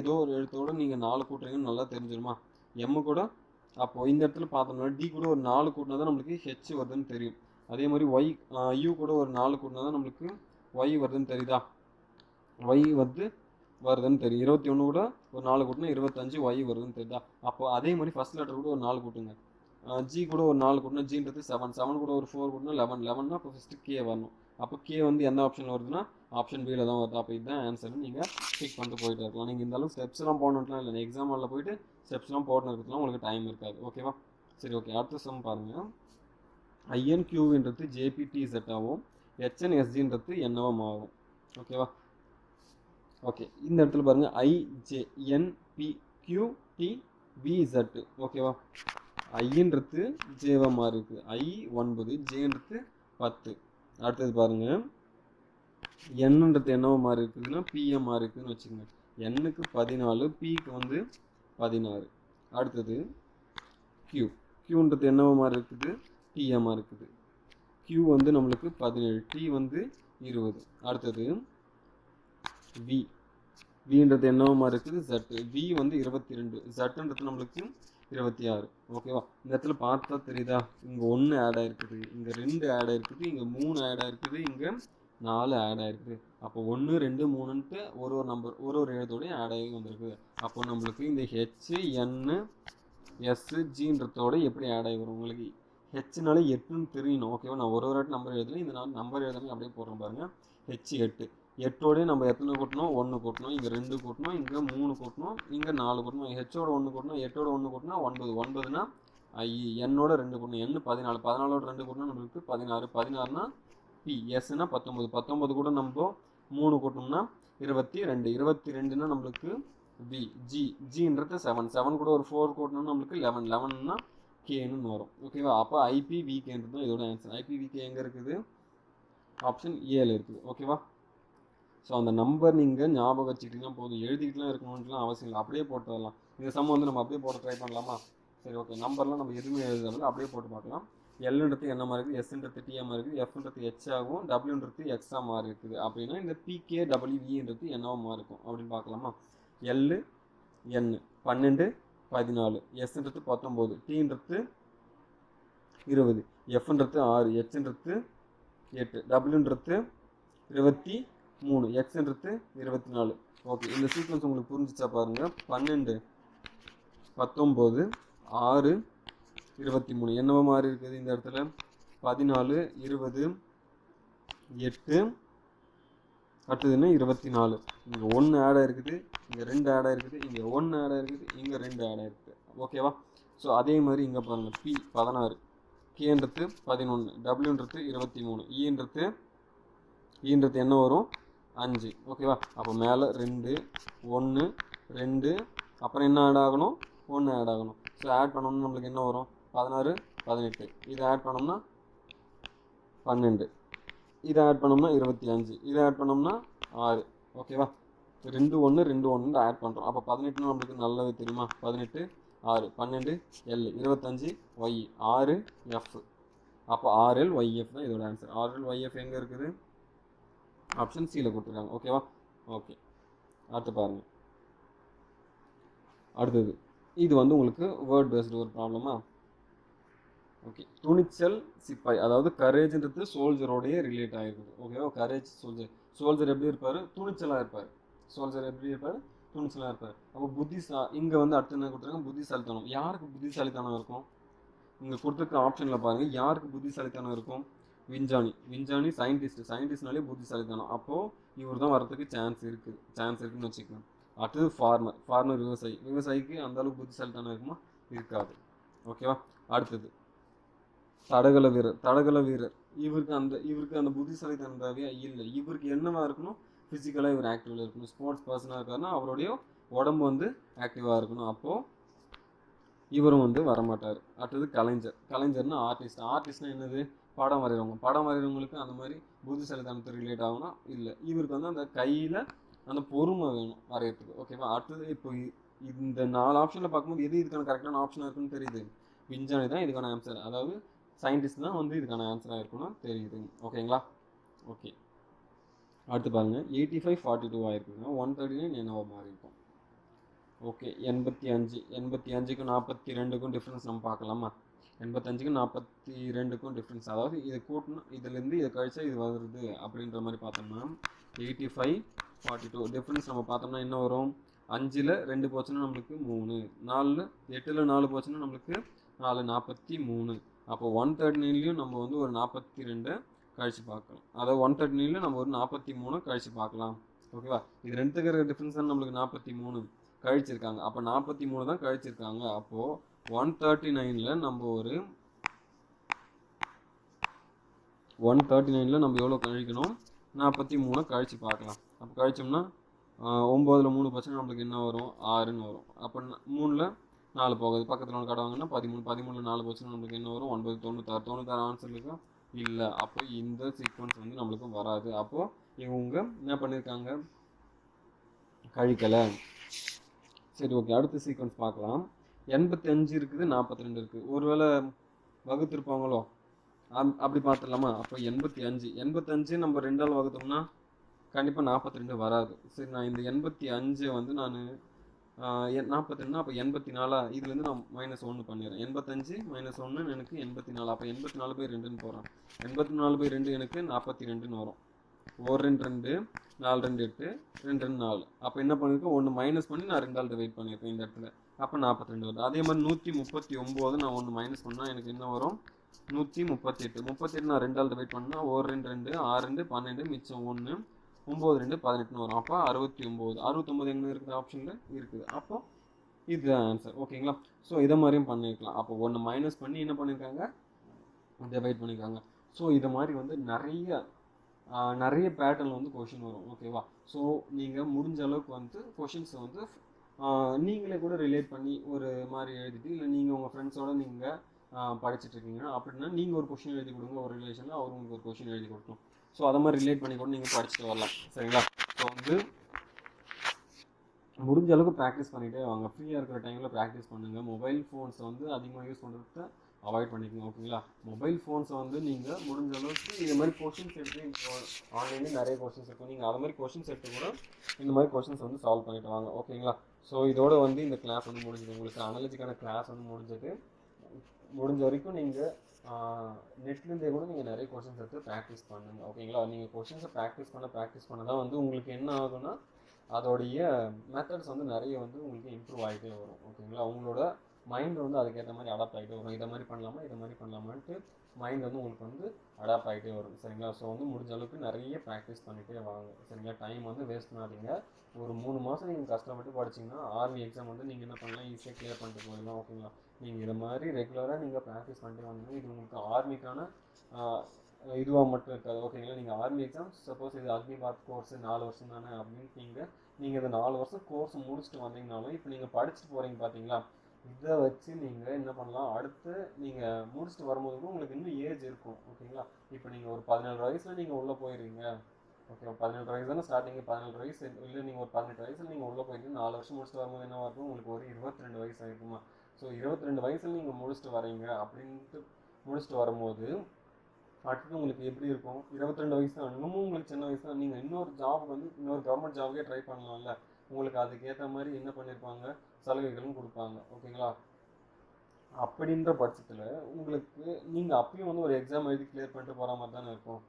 ஏதோ ஒரு எழுத்தோட நீங்கள் 4 கூட்டுறீங்கன்னு நல்லா தெரிஞ்சிருமா? எம்மு கூட அப்போது இந்த இடத்துல பார்த்தோம்னா டி கூட ஒரு 4 கூட்டினா தான் நம்மளுக்கு ஹெச் வருதுன்னு தெரியும். அதே மாதிரி ஒய் யூ கூட ஒரு 4 கூட்டினா தான் நம்மளுக்கு ஒய் வருதுன்னு தெரியுதா? ஒய் வருதுன்னு தெரியும். 21 கூட ஒரு 4 கூட்டினா 25 ஒய் வருதுன்னு தெரியுதா? அப்போ அதே மாதிரி ஃபர்ஸ்ட் லெட்டர் கூட ஒரு 4 கூட்டுங்க. ஜி கூட ஒரு 4 கூட்டினா ஜின்றது 7 7 கூட ஒரு 4 கூட்டினா 11 11னா அப்போ ஃபஸ்ட்டு கே வரணும். அப்போ கே வந்து எந்த ஆப்ஷன் வருதுன்னா ஆப்ஷன் பியில் தான் வருது. அப்போ இதுதான் ஆன்சர்னு நீங்கள் பிக் பண்ணிட்டு போயிட்டு இருக்கலாம். நீங்கள் இந்த அளவு ஸ்டெப்ஸ்லாம் போடணும்லாம் இல்லை. எக்ஸாம் ஹாலில் போயிட்டு ஸ்டெப்ஸ்லாம் போடணும் இருக்கிறதுலாம் உங்களுக்கு டைம் இருக்காது. ஓகேவா? சரி, ஓகே. அடுத்த சம் பாருங்கள். ஐஎன்கியூன்றது ஜேபிடி செட்டாகவும் ஹெச்என்எஸ்ஜின்றது என்னவும் ஆகும். ஓகேவா? ஓகே, இந்த இடத்துல பாருங்க IJNPQTVZ. ஓகேவா? ஐன்றது ஜேவா மாறி இருக்குது. I 9, ஜேன்றது 10. அடுத்தது பாருங்க, என்னன்றது என்னவா மாறி இருக்குதுன்னா பிஎம் மாறி இருக்குதுன்னு வச்சுக்கோங்க. எண்ணுக்கு 14, பிக்கு வந்து 16. அடுத்தது கியூன்றது என்னவா மாறி இருக்குது? டிஎம்மா இருக்குது. கியூ வந்து நம்மளுக்கு 17, டி வந்து 20. அடுத்தது வின்றது என்னவா மாதிரி இருக்குது? ஜட். வி வந்து 22, ஜட்டுன்றது நம்மளுக்கு 26. ஓகேவா? இந்த இடத்துல பார்த்தா தெரியுதா? இங்கே 1 ஆட் ஆகிருக்குது, இங்கே 2 ஆட் ஆகிருக்குது, இங்கே 3 ஆட் ஆகிருக்குது, இங்கே 4 ஆட் ஆகிருக்குது. அப்போ 1 2 3ன்ட்டு ஒரு நம்பர் ஒரு எழுத்தோடய ஆட் ஆகி வந்திருக்குது. அப்போ நம்மளுக்கு இந்த ஹெச் என் எஸ் ஜின்றதோட எப்படி ஆட் ஆகி வரும்? உங்களுக்கு ஹெச்னாலே 8ன்னு தெரியணும். ஓகேவா? நான் ஒரு நம்பர் எழுதல, இந்த நம்பர் எழுதுறேன் அப்படியே போடுறேன் பாருங்கள். ஹெச் 8. 8ஓடய நம்ம எத்தனை கூட்டணும்? 1 கூட்டணும். இங்கே 2 கூட்டணும், இங்கே 3 கூட்டணும், இங்கே 4 கூட்டணும். ஹெச்சோட 1 கூட்டணும், 8ஓட 1 கூட்டினா 9. 9னா ஐ. என்னோட 2 கூட்டணும், என் 14. 14ஓட 2 கூட்டினா நம்மளுக்கு 16. 16னா பி. எஸ்னா 19. 19 கூட நம்ம 3 கூட்டணும்னா 22. 22னா நம்மளுக்கு வி. ஜின்றது 7. 7 கூட ஒரு 4 கூட்டணும்னா நம்மளுக்கு 11. 11னா கேன்னு வரும். ஓகேவா? அப்போ ஐபிவிகேன்றது தான் இதோட ஆன்சர். ஐபிவிகே எங்கே இருக்குது? ஆப்ஷன் ஏல இருக்குது. ஓகேவா? ஸோ அந்த நம்பர் நீங்கள் ஞாபகம் வச்சுக்கிட்டீங்கன்னா போதும். எழுதிக்கிட்டுலாம் இருக்கணும்னுலாம் அவசியம் இல்லை. அப்படியே போட்டு வரலாம். இந்த சம் வந்து நம்ம அப்படியே போட்டு ட்ரை பண்ணலாமா? சரி, ஓகே. நம்பர்லாம் நம்ம எதுவுமே எழுதுறதில்ல, அப்படியே போட்டு பார்க்கலாம். எல்ன்றது என்ன மாதிரி இருக்குது? எஸ்ன்றது டிஎம் இருக்குது, எஃப்ன்றது ஹெச் ஆகும், டபிள்யூன்றது எக்ஸா மாறி இருக்குது. அப்படின்னா இந்த பிகேடபிள்யூவின்றது என்னவா இருக்கும் அப்படின்னு பார்க்கலாமா? L N 12 14, எஸ்ன்றது 19, டின்றது 20, எஃப்ன்றது 6, ஹெச்ன்றது 8, டபிள்யூன்றது 23, எக்ஸ்ன்றது 24. ஓகே, இந்த சீக்வன்ஸ் உங்களுக்கு புரிஞ்சிச்சா பாருங்கள். 12 19 6 23 என்னவோ மாதிரி இருக்குது இந்த இடத்துல? 14 20 8 அடுத்ததுன்னா 24. இங்கே 1 ஆட் ஆகிருக்குது, இங்கே 2 ஆட் ஆகிருக்குது, இங்கே 1 ஆட் ஆகிருக்குது, இங்கே 2 ஆட் ஆகிருக்குது. ஓகேவா? ஸோ அதே மாதிரி இங்கே பாருங்கள். பி 16, கேன்றது 11, டபிள்யூன்றது 23, ஈன்றது என்ன வரும்? 5. ஓகேவா? அப்போ மேலே 2 1 2 அப்புறம் என்ன ஆட் ஆகணும்? 1 ஆட் ஆகணும். ஸோ ஆட் பண்ணோம்னா நம்மளுக்கு என்ன வரும்? 16 18. இதை ஆட் பண்ணோம்னா 12. இதை ஆட் பண்ணோம்னா 25. இதை ஆட் பண்ணோம்னா 6. ஓகேவா? 2 1 2 1 ஆட் பண்ணுறோம். அப்போ 18 நம்மளுக்கு நல்லது தெரியுமா? 18 6 12 எல் 25 ஒய் 6 எஃப். அப்போ ஆர்எல் ஒய்எஃப் தான் இதோட ஆன்சர். ஆர்எல் ஒய்எஃப் எங்கே இருக்குது? ஆப்ஷன் சியில் கொடுத்துருக்காங்க. ஓகேவா? ஓகே, அடுத்து பாருங்கள். அடுத்தது இது வந்து உங்களுக்கு வேர்ட் பேஸ்டு ஒரு ப்ராப்ளமா? ஓகே, துணிச்சல் சிப்பாய், அதாவது கரேஜ்ன்றது சோல்ஜரோடய ரிலேட் ஆகிருக்குது. ஓகேவா, கரேஜ் சோல்ஜர். சோல்ஜர் எப்படி இருப்பார்? துணிச்சலாக இருப்பார். சோல்ஜர் எப்படி இருப்பார்? துணிச்சலாக இருப்பார். அப்போ இங்கே வந்து அடுத்து என்ன கொடுத்துருக்காங்க? புத்திசாலித்தனம். யாருக்கு புத்திசாலித்தனம் இருக்கும்? இங்கே கொடுத்துருக்க ஆப்ஷனில் பாருங்கள், யாருக்கு புத்திசாலித்தனம் இருக்கும்? விஞ்ஞானி சயின்டிஸ்ட்னாலே புத்திசாலித்தனம். அப்போது இவர் தான் வரதுக்கு சான்ஸ் இருக்குதுன்னு வச்சுக்கோங்க. அடுத்தது ஃபார்மர் விவசாயிக்கு அந்த அளவுக்கு புத்திசாலித்தனம் இருக்குமா? இருக்காது. ஓகேவா. அடுத்தது தடகள வீரர். இவருக்கு அந்த புத்திசாலித்தனம் தேவையா? இல்லை. இவருக்கு என்னவா இருக்கணும்? ஃபிசிக்கலாக இவர் ஆக்டிவாக இருக்கணும். ஸ்போர்ட்ஸ் பர்சனாக இருக்காருன்னா அவருடைய உடம்பு வந்து ஆக்டிவாக இருக்கணும். அப்போது இவரும் வந்து வரமாட்டார். அடுத்தது கலைஞர்னா ஆர்டிஸ்ட்னா என்னது? படம் வரைகிறவங்களுக்கு அந்த மாதிரி புத்திசாலித்தனத்தை ரிலேட் ஆகும்னா இல்லை. இவருக்கு வந்து அந்த கையில் அந்த பொறுமை வேணும் வரைகிறதுக்கு. ஓகேவா. அடுத்தது இப்போ இந்த 4 ஆப்ஷனில் பார்க்கும்போது எது இதுக்கான கரெக்டான ஆப்ஷனாக இருக்குன்னு தெரியுது? விஞ்ஞானி தான் இதுக்கான ஆன்சர், அதாவது சயின்டிஸ்ட் தான் வந்து இதுக்கான ஆன்சராக இருக்குன்னு தெரியுது. ஓகேங்களா. ஓகே, அடுத்து பாருங்கள். 85-42 ஆகிருக்குங்க. 139 என்னவோ மாறி இருக்கும். ஓகே, 85க்கும் 42க்கும் டிஃப்ரென்ஸ் நம்ம பார்க்கலாமா? 85க்கும் 42க்கும் டிஃப்ரென்ஸ், அதாவது இதை கூட்டணும், இதுலேருந்து இதை கழிச்சா இது வருது அப்படின்ற மாதிரி பார்த்தோம்னா 85-42 டிஃப்ரென்ஸ் நம்ம பார்த்தோம்னா என்ன வரும்? 5ல் 2 போச்சுன்னா நம்மளுக்கு 3, 8ல் 4 போச்சுன்னா நம்மளுக்கு 4, 43. அப்போ 139லையும் நம்ம வந்து ஒரு 42 கழிச்சு பார்க்கலாம். அதாவது 139ல நம்ம ஒரு 43 கழிச்சு பார்க்கலாம். ஓகேவா. இது ரெண்டுத்துக்கு இருக்கிற டிஃப்ரென்ஸ் தான் நம்மளுக்கு 43 கழிச்சிருக்காங்க. அப்போ 43 தான் கழிச்சிருக்காங்க. அப்போது 139ல் நம்ம எவ்வளோ கழிக்கணும்? 43 கழிச்சு பார்க்கலாம். அப்போ கழிச்சோம்னா 9ல் 3 போச்சுன்னா நம்மளுக்கு என்ன வரும்? 6ன்னு வரும். அப்போ 3ல் 4 போகுது, பக்கத்தில் ஒன்று கடவாங்கன்னா 13ல் 4 போச்சுன்னா நம்மளுக்கு என்ன வரும்? 9, 96 ஆன்சர் இருக்கா? இல்லை. அப்போ இந்த சீக்வன்ஸ் வந்து நம்மளுக்கு வராது. அப்போது இவங்க என்ன பண்ணியிருக்காங்க? கழிக்கலை. சரி, ஓகே, அடுத்த சீக்வன்ஸ் பார்க்கலாம். 85 இருக்குது, 42 இருக்குது. ஒருவேளை வகுத்திருப்பாங்களோ? அப்படி பார்த்துடலாமா? அப்போ 85 நம்ம 2ஆல் வகுத்தோம்னா கண்டிப்பாக 42 வராது. சரி, நான் இந்த 85 வந்து நான் 42, அப்போ 84 இதுலேருந்து நான் -1 பண்ணிடுறேன். 85 - 1 எனக்கு 84. அப்போ 84/2ன்னு போகிறேன். 84/2 எனக்கு 42ன்னு வரும். 1 2 2 4 2 8 2 2 4. அப்போ என்ன பண்ணியிருக்கேன்? 1 மைனஸ் பண்ணி நான் 2ஆல் டிவைட் பண்ணியிருக்கேன் இந்த இடத்துல. அப்போ 42 வருது. அதே மாதிரி 139 நான் 1 மைனஸ் பண்ணால் எனக்கு என்ன வரும்? 138 நான் 2ஆல் டிவைட் பண்ணால் 1 2 2 6 2 12 மிச்சம் 1 9 2 18 வரும். அப்போ 69 எங்கே இருக்குது? ஆப்ஷனில் இருக்குது. அப்போ இதுதான் ஆன்சர். ஓகேங்களா. ஸோ இதை மாதிரியும் பண்ணியிருக்கலாம். அப்போ 1 மைனஸ் பண்ணி என்ன பண்ணியிருக்காங்க? டிவைட் பண்ணியிருக்காங்க. ஸோ இதை மாதிரி வந்து நிறைய பேட்டர்னில் வந்து கொஷின் வரும். ஓகேவா. ஸோ நீங்கள் முடிஞ்ச அளவுக்கு வந்து கொஷின்ஸை வந்து நீங்களே கூட ரிலேட் பண்ணி ஒரு மாதிரி எழுதிட்டு, இல்லை நீங்கள் உங்கள் ஃப்ரெண்ட்ஸோடு நீங்கள் படிச்சுட்ருக்கீங்க அப்படின்னா நீங்கள் ஒரு கொஷின் எழுதி கொடுங்க ஒரு ரிலேஷனில், அவர் உங்களுக்கு ஒரு கொஷின் எழுதி கொடுக்கணும். ஸோ அதை மாதிரி ரிலேட் பண்ணி கூட நீங்கள் படிச்சுட்டு வரலாம். சரிங்களா. ஸோ வந்து முடிஞ்ச அளவுக்கு ப்ராக்டிஸ் பண்ணிகிட்டே வாங்க. ஃப்ரீயாக இருக்கிற டைமில் ப்ராக்டிஸ் பண்ணுங்கள். மொபைல் ஃபோன்ஸை வந்து அதிகமாக யூஸ் பண்ணுறத அவாய்ட் பண்ணிக்கோங்க. ஓகேங்களா. மொபைல் ஃபோன்ஸை வந்து நீங்கள் முடிஞ்ச அளவுக்கு இது மாதிரி கொஷின்ஸ் எடுத்து, இப்போ ஆன்லைன்லேயும் நிறைய கொஷின்ஸ் இருக்கும், நீங்கள் அது மாதிரி கொஷின்ஸ் எடுத்து கூட இந்த மாதிரி கொஷின்ஸ் வந்து சால்வ் பண்ணிட்டு வாங்க. ஓகேங்களா. ஸோ இதோட வந்து இந்த கிளாஸ் வந்து முடிஞ்சது. உங்களுக்கு அனாலஜிக்கான கிளாஸ் வந்து முடிஞ்ச வரைக்கும் நீங்கள் நெட்லேருந்தே கூட நீங்கள் நிறைய கொஷின்ஸ் எடுத்து ப்ராக்டிஸ் பண்ணுங்கள். ஓகேங்களா. நீங்கள் கொஷின்ஸை ப்ராக்டிஸ் பண்ண தான் வந்து உங்களுக்கு என்ன ஆகும்னா அதோடைய மெத்தட்ஸ் வந்து நிறைய வந்து உங்களுக்கு இம்ப்ரூவ் ஆகிட்டே வரும். ஓகேங்களா. உங்களோட மைண்ட் வந்து அதுக்கேற்ற மாதிரி அடாப்ட் ஆகிட்டே வரும். இதை மாதிரி பண்ணலாமான்ட்டு மைண்ட் வந்து உங்களுக்கு வந்து அடாப்ட் ஆகிட்டே வரும். சரிங்களா. ஸோ வந்து முடிஞ்ச அளவுக்கு நிறைய ப்ராக்டிஸ் பண்ணிகிட்டே வாங்க. சரிங்களா. டைம் வந்து வேஸ்ட் பண்ணாதீங்க. ஒரு 3 மாதம் நீங்கள் கஷ்டப்பட்டு படிச்சிங்கன்னா ஆர்மி எக்ஸாம் வந்து நீங்கள் என்ன பண்ணலாம்? ஈஸியாக கிளியர் பண்ணிட்டு போயிடலாம். ஓகேங்களா. நீங்கள் இதை மாதிரி ரெகுலராக நீங்கள் ப்ராக்டிஸ் பண்ணிட்டு வந்தீங்கன்னா இது உங்களுக்கு ஆர்மிக்கான இதுவாக மட்டும் இருக்காது. ஓகேங்களா. நீங்கள் ஆர்மி எக்ஸாம் சப்போஸ் இது அக்னிபாத் கோர்ஸ் 4 வருஷம் தானே அப்படின்னு நீங்கள் இந்த 4 வருஷம் கோர்ஸ் முடிச்சுட்டு வந்தீங்கனாலும் இப்போ நீங்கள் படிச்சுட்டு போகிறீங்க பார்த்தீங்களா, இதை வச்சு நீங்கள் என்ன பண்ணலாம்? அடுத்து நீங்கள் முடிச்சுட்டு வரும்போது கூட உங்களுக்கு இன்னும் ஏஜ் இருக்கும். ஓகேங்களா. இப்போ நீங்கள் ஒரு 17 வயசில் நீங்கள் உள்ளே போயிடுறீங்க. ஓகே, 17 வயசு தானே ஸ்டார்டிங். 17 வயசு இல்லை, நீங்கள் ஒரு 18 வயசில் நீங்கள் உள்ளே போயிட்டு 4 வருஷம் முடிச்சுட்டு வரும்போது என்ன இருக்கும்? உங்களுக்கு ஒரு 22 வயசு ஆகிருக்குமா. ஸோ 22 வயசில் நீங்கள் முடிச்சுட்டு வரீங்க அப்படின்ட்டு முடிச்சுட்டு வரும்போது அடுத்து உங்களுக்கு எப்படி இருக்கும்? 22 வயசு தான், இன்னமும் உங்களுக்கு சின்ன வயசு தான். நீங்கள் இன்னொரு ஜாப் வந்து இன்னொரு கவர்மெண்ட் ஜாபுக்கே ட்ரை பண்ணலாம்ல. உங்களுக்கு அதுக்கேற்ற மாதிரி என்ன பண்ணியிருப்பாங்க? சலுகைகளும் கொடுப்பாங்க. ஓகேங்களா. அப்படின்ற பட்சத்தில் உங்களுக்கு நீங்கள் அப்பயும் வந்து ஒரு எக்ஸாம் எழுதி கிளியர் பண்ணிட்டு போகிற மாதிரி தானே இருக்கும்.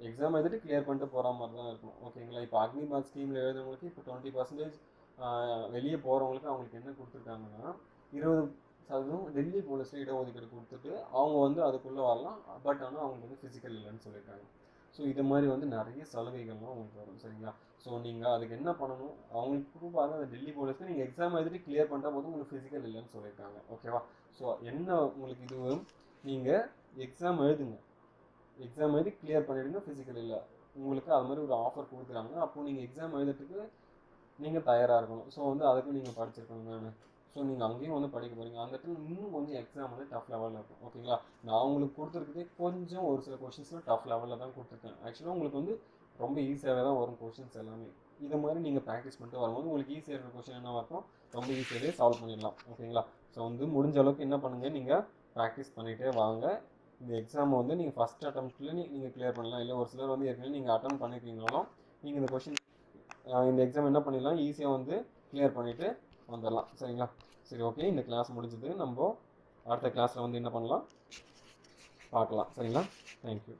எக்ஸாம் எழுதிட்டு கிளியர் பண்ணிட்டு போகிற மாதிரி தான் இருக்கும். ஓகேங்களா? இப்போ அக்னிபாத் ஸ்கீமில் எழுதுறவங்களுக்கு இப்போ 20% வெளியே போகிறவங்களுக்கு அவங்களுக்கு என்ன கொடுத்துருக்காங்கன்னா 20% டெல்லி போலீஸில் இடஒதுக்கீடு கொடுத்துட்டு அவங்க வந்து அதுக்குள்ளே வரலாம். பட் ஆனால் அவங்களுக்கு வந்து ஃபிசிக்கல் இல்லைன்னு சொல்லியிருக்காங்க. ஸோ இது மாதிரி வந்து நிறைய சலுகைகள்லாம் உங்களுக்கு வரும். சரிங்களா? ஸோ நீங்கள் அதுக்கு என்ன பண்ணணும், அவங்களுக்கு ப்ரூஃபாக அந்த டெல்லி போலீஸ்க்கு நீங்கள் எக்ஸாம் எழுதிட்டு கிளியர் பண்ணுற போது உங்களுக்கு ஃபிசிக்கல் இல்லைன்னு சொல்லியிருக்காங்க. ஓகேவா? ஸோ என்ன உங்களுக்கு இதுவும் நீங்கள் எக்ஸாம் எழுதுங்க, எக்ஸாம் எழுதி கிளியர் பண்ணிவிடுங்க, ஃபிசிக்கல் இல்லை உங்களுக்கு அது மாதிரி ஒரு ஆஃபர் கொடுக்குறாங்க. அப்போது நீங்கள் எக்ஸாம் எழுதுறதுக்கு நீங்கள் தயாராக இருக்கணும். ஸோ வந்து அதுக்கு நீங்கள் படிச்சிருக்கணும் தானே. ஸோ நீங்கள் அங்கேயும் வந்து படிக்க போகிறீங்க. அந்த இடத்துல இன்னும் கொஞ்சம் எக்ஸாம் வந்து டஃப் லெவலில் இருக்கும். ஓகேங்களா? நான் உங்களுக்கு கொடுத்துருக்கதே கொஞ்சம் ஒரு சில கொஷின்ஸில் டஃப் லெவலில் தான் கொடுத்துருக்கேன். ஆக்சுவலாக உங்களுக்கு வந்து ரொம்ப ஈஸியாகவே தான் வரும் கொஷின்ஸ் எல்லாமே. இதை மாதிரி நீங்கள் ப்ராக்டிஸ் பண்ணிட்டு வரும்போது உங்களுக்கு ஈஸியாக இருக்கிற கொஷின் என்னவாக இருக்கும், ரொம்ப ஈஸியாகவே சால்வ் பண்ணிடலாம். ஓகேங்களா? ஸோ வந்து முடிஞ்ச அளவுக்கு என்ன பண்ணுங்கள், நீங்கள் ப்ராக்டிஸ் பண்ணிகிட்டே வாங்க. இந்த எக்ஸாமை வந்து நீங்கள் ஃபஸ்ட் அட்டம்ப்ட்லேயே நீங்கள் கிளியர் பண்ணலாம். இல்லை ஒரு சிலர் வந்து ஏற்கனவே நீங்கள் அட்டம் பண்ணியிருக்கீங்கனாலும் நீங்கள் இந்த கொஷின் இந்த எக்ஸாம் என்ன பண்ணிடலாம், ஈஸியாக வந்து கிளியர் பண்ணிவிட்டு வந்துடலாம். சரிங்களா? சரி, ஓகே. இந்த கிளாஸ் முடிஞ்சது. நம்ம அடுத்த கிளாஸில் வந்து என்ன பண்ணலாம் பார்க்கலாம். சரிங்களா? தேங்க்யூ.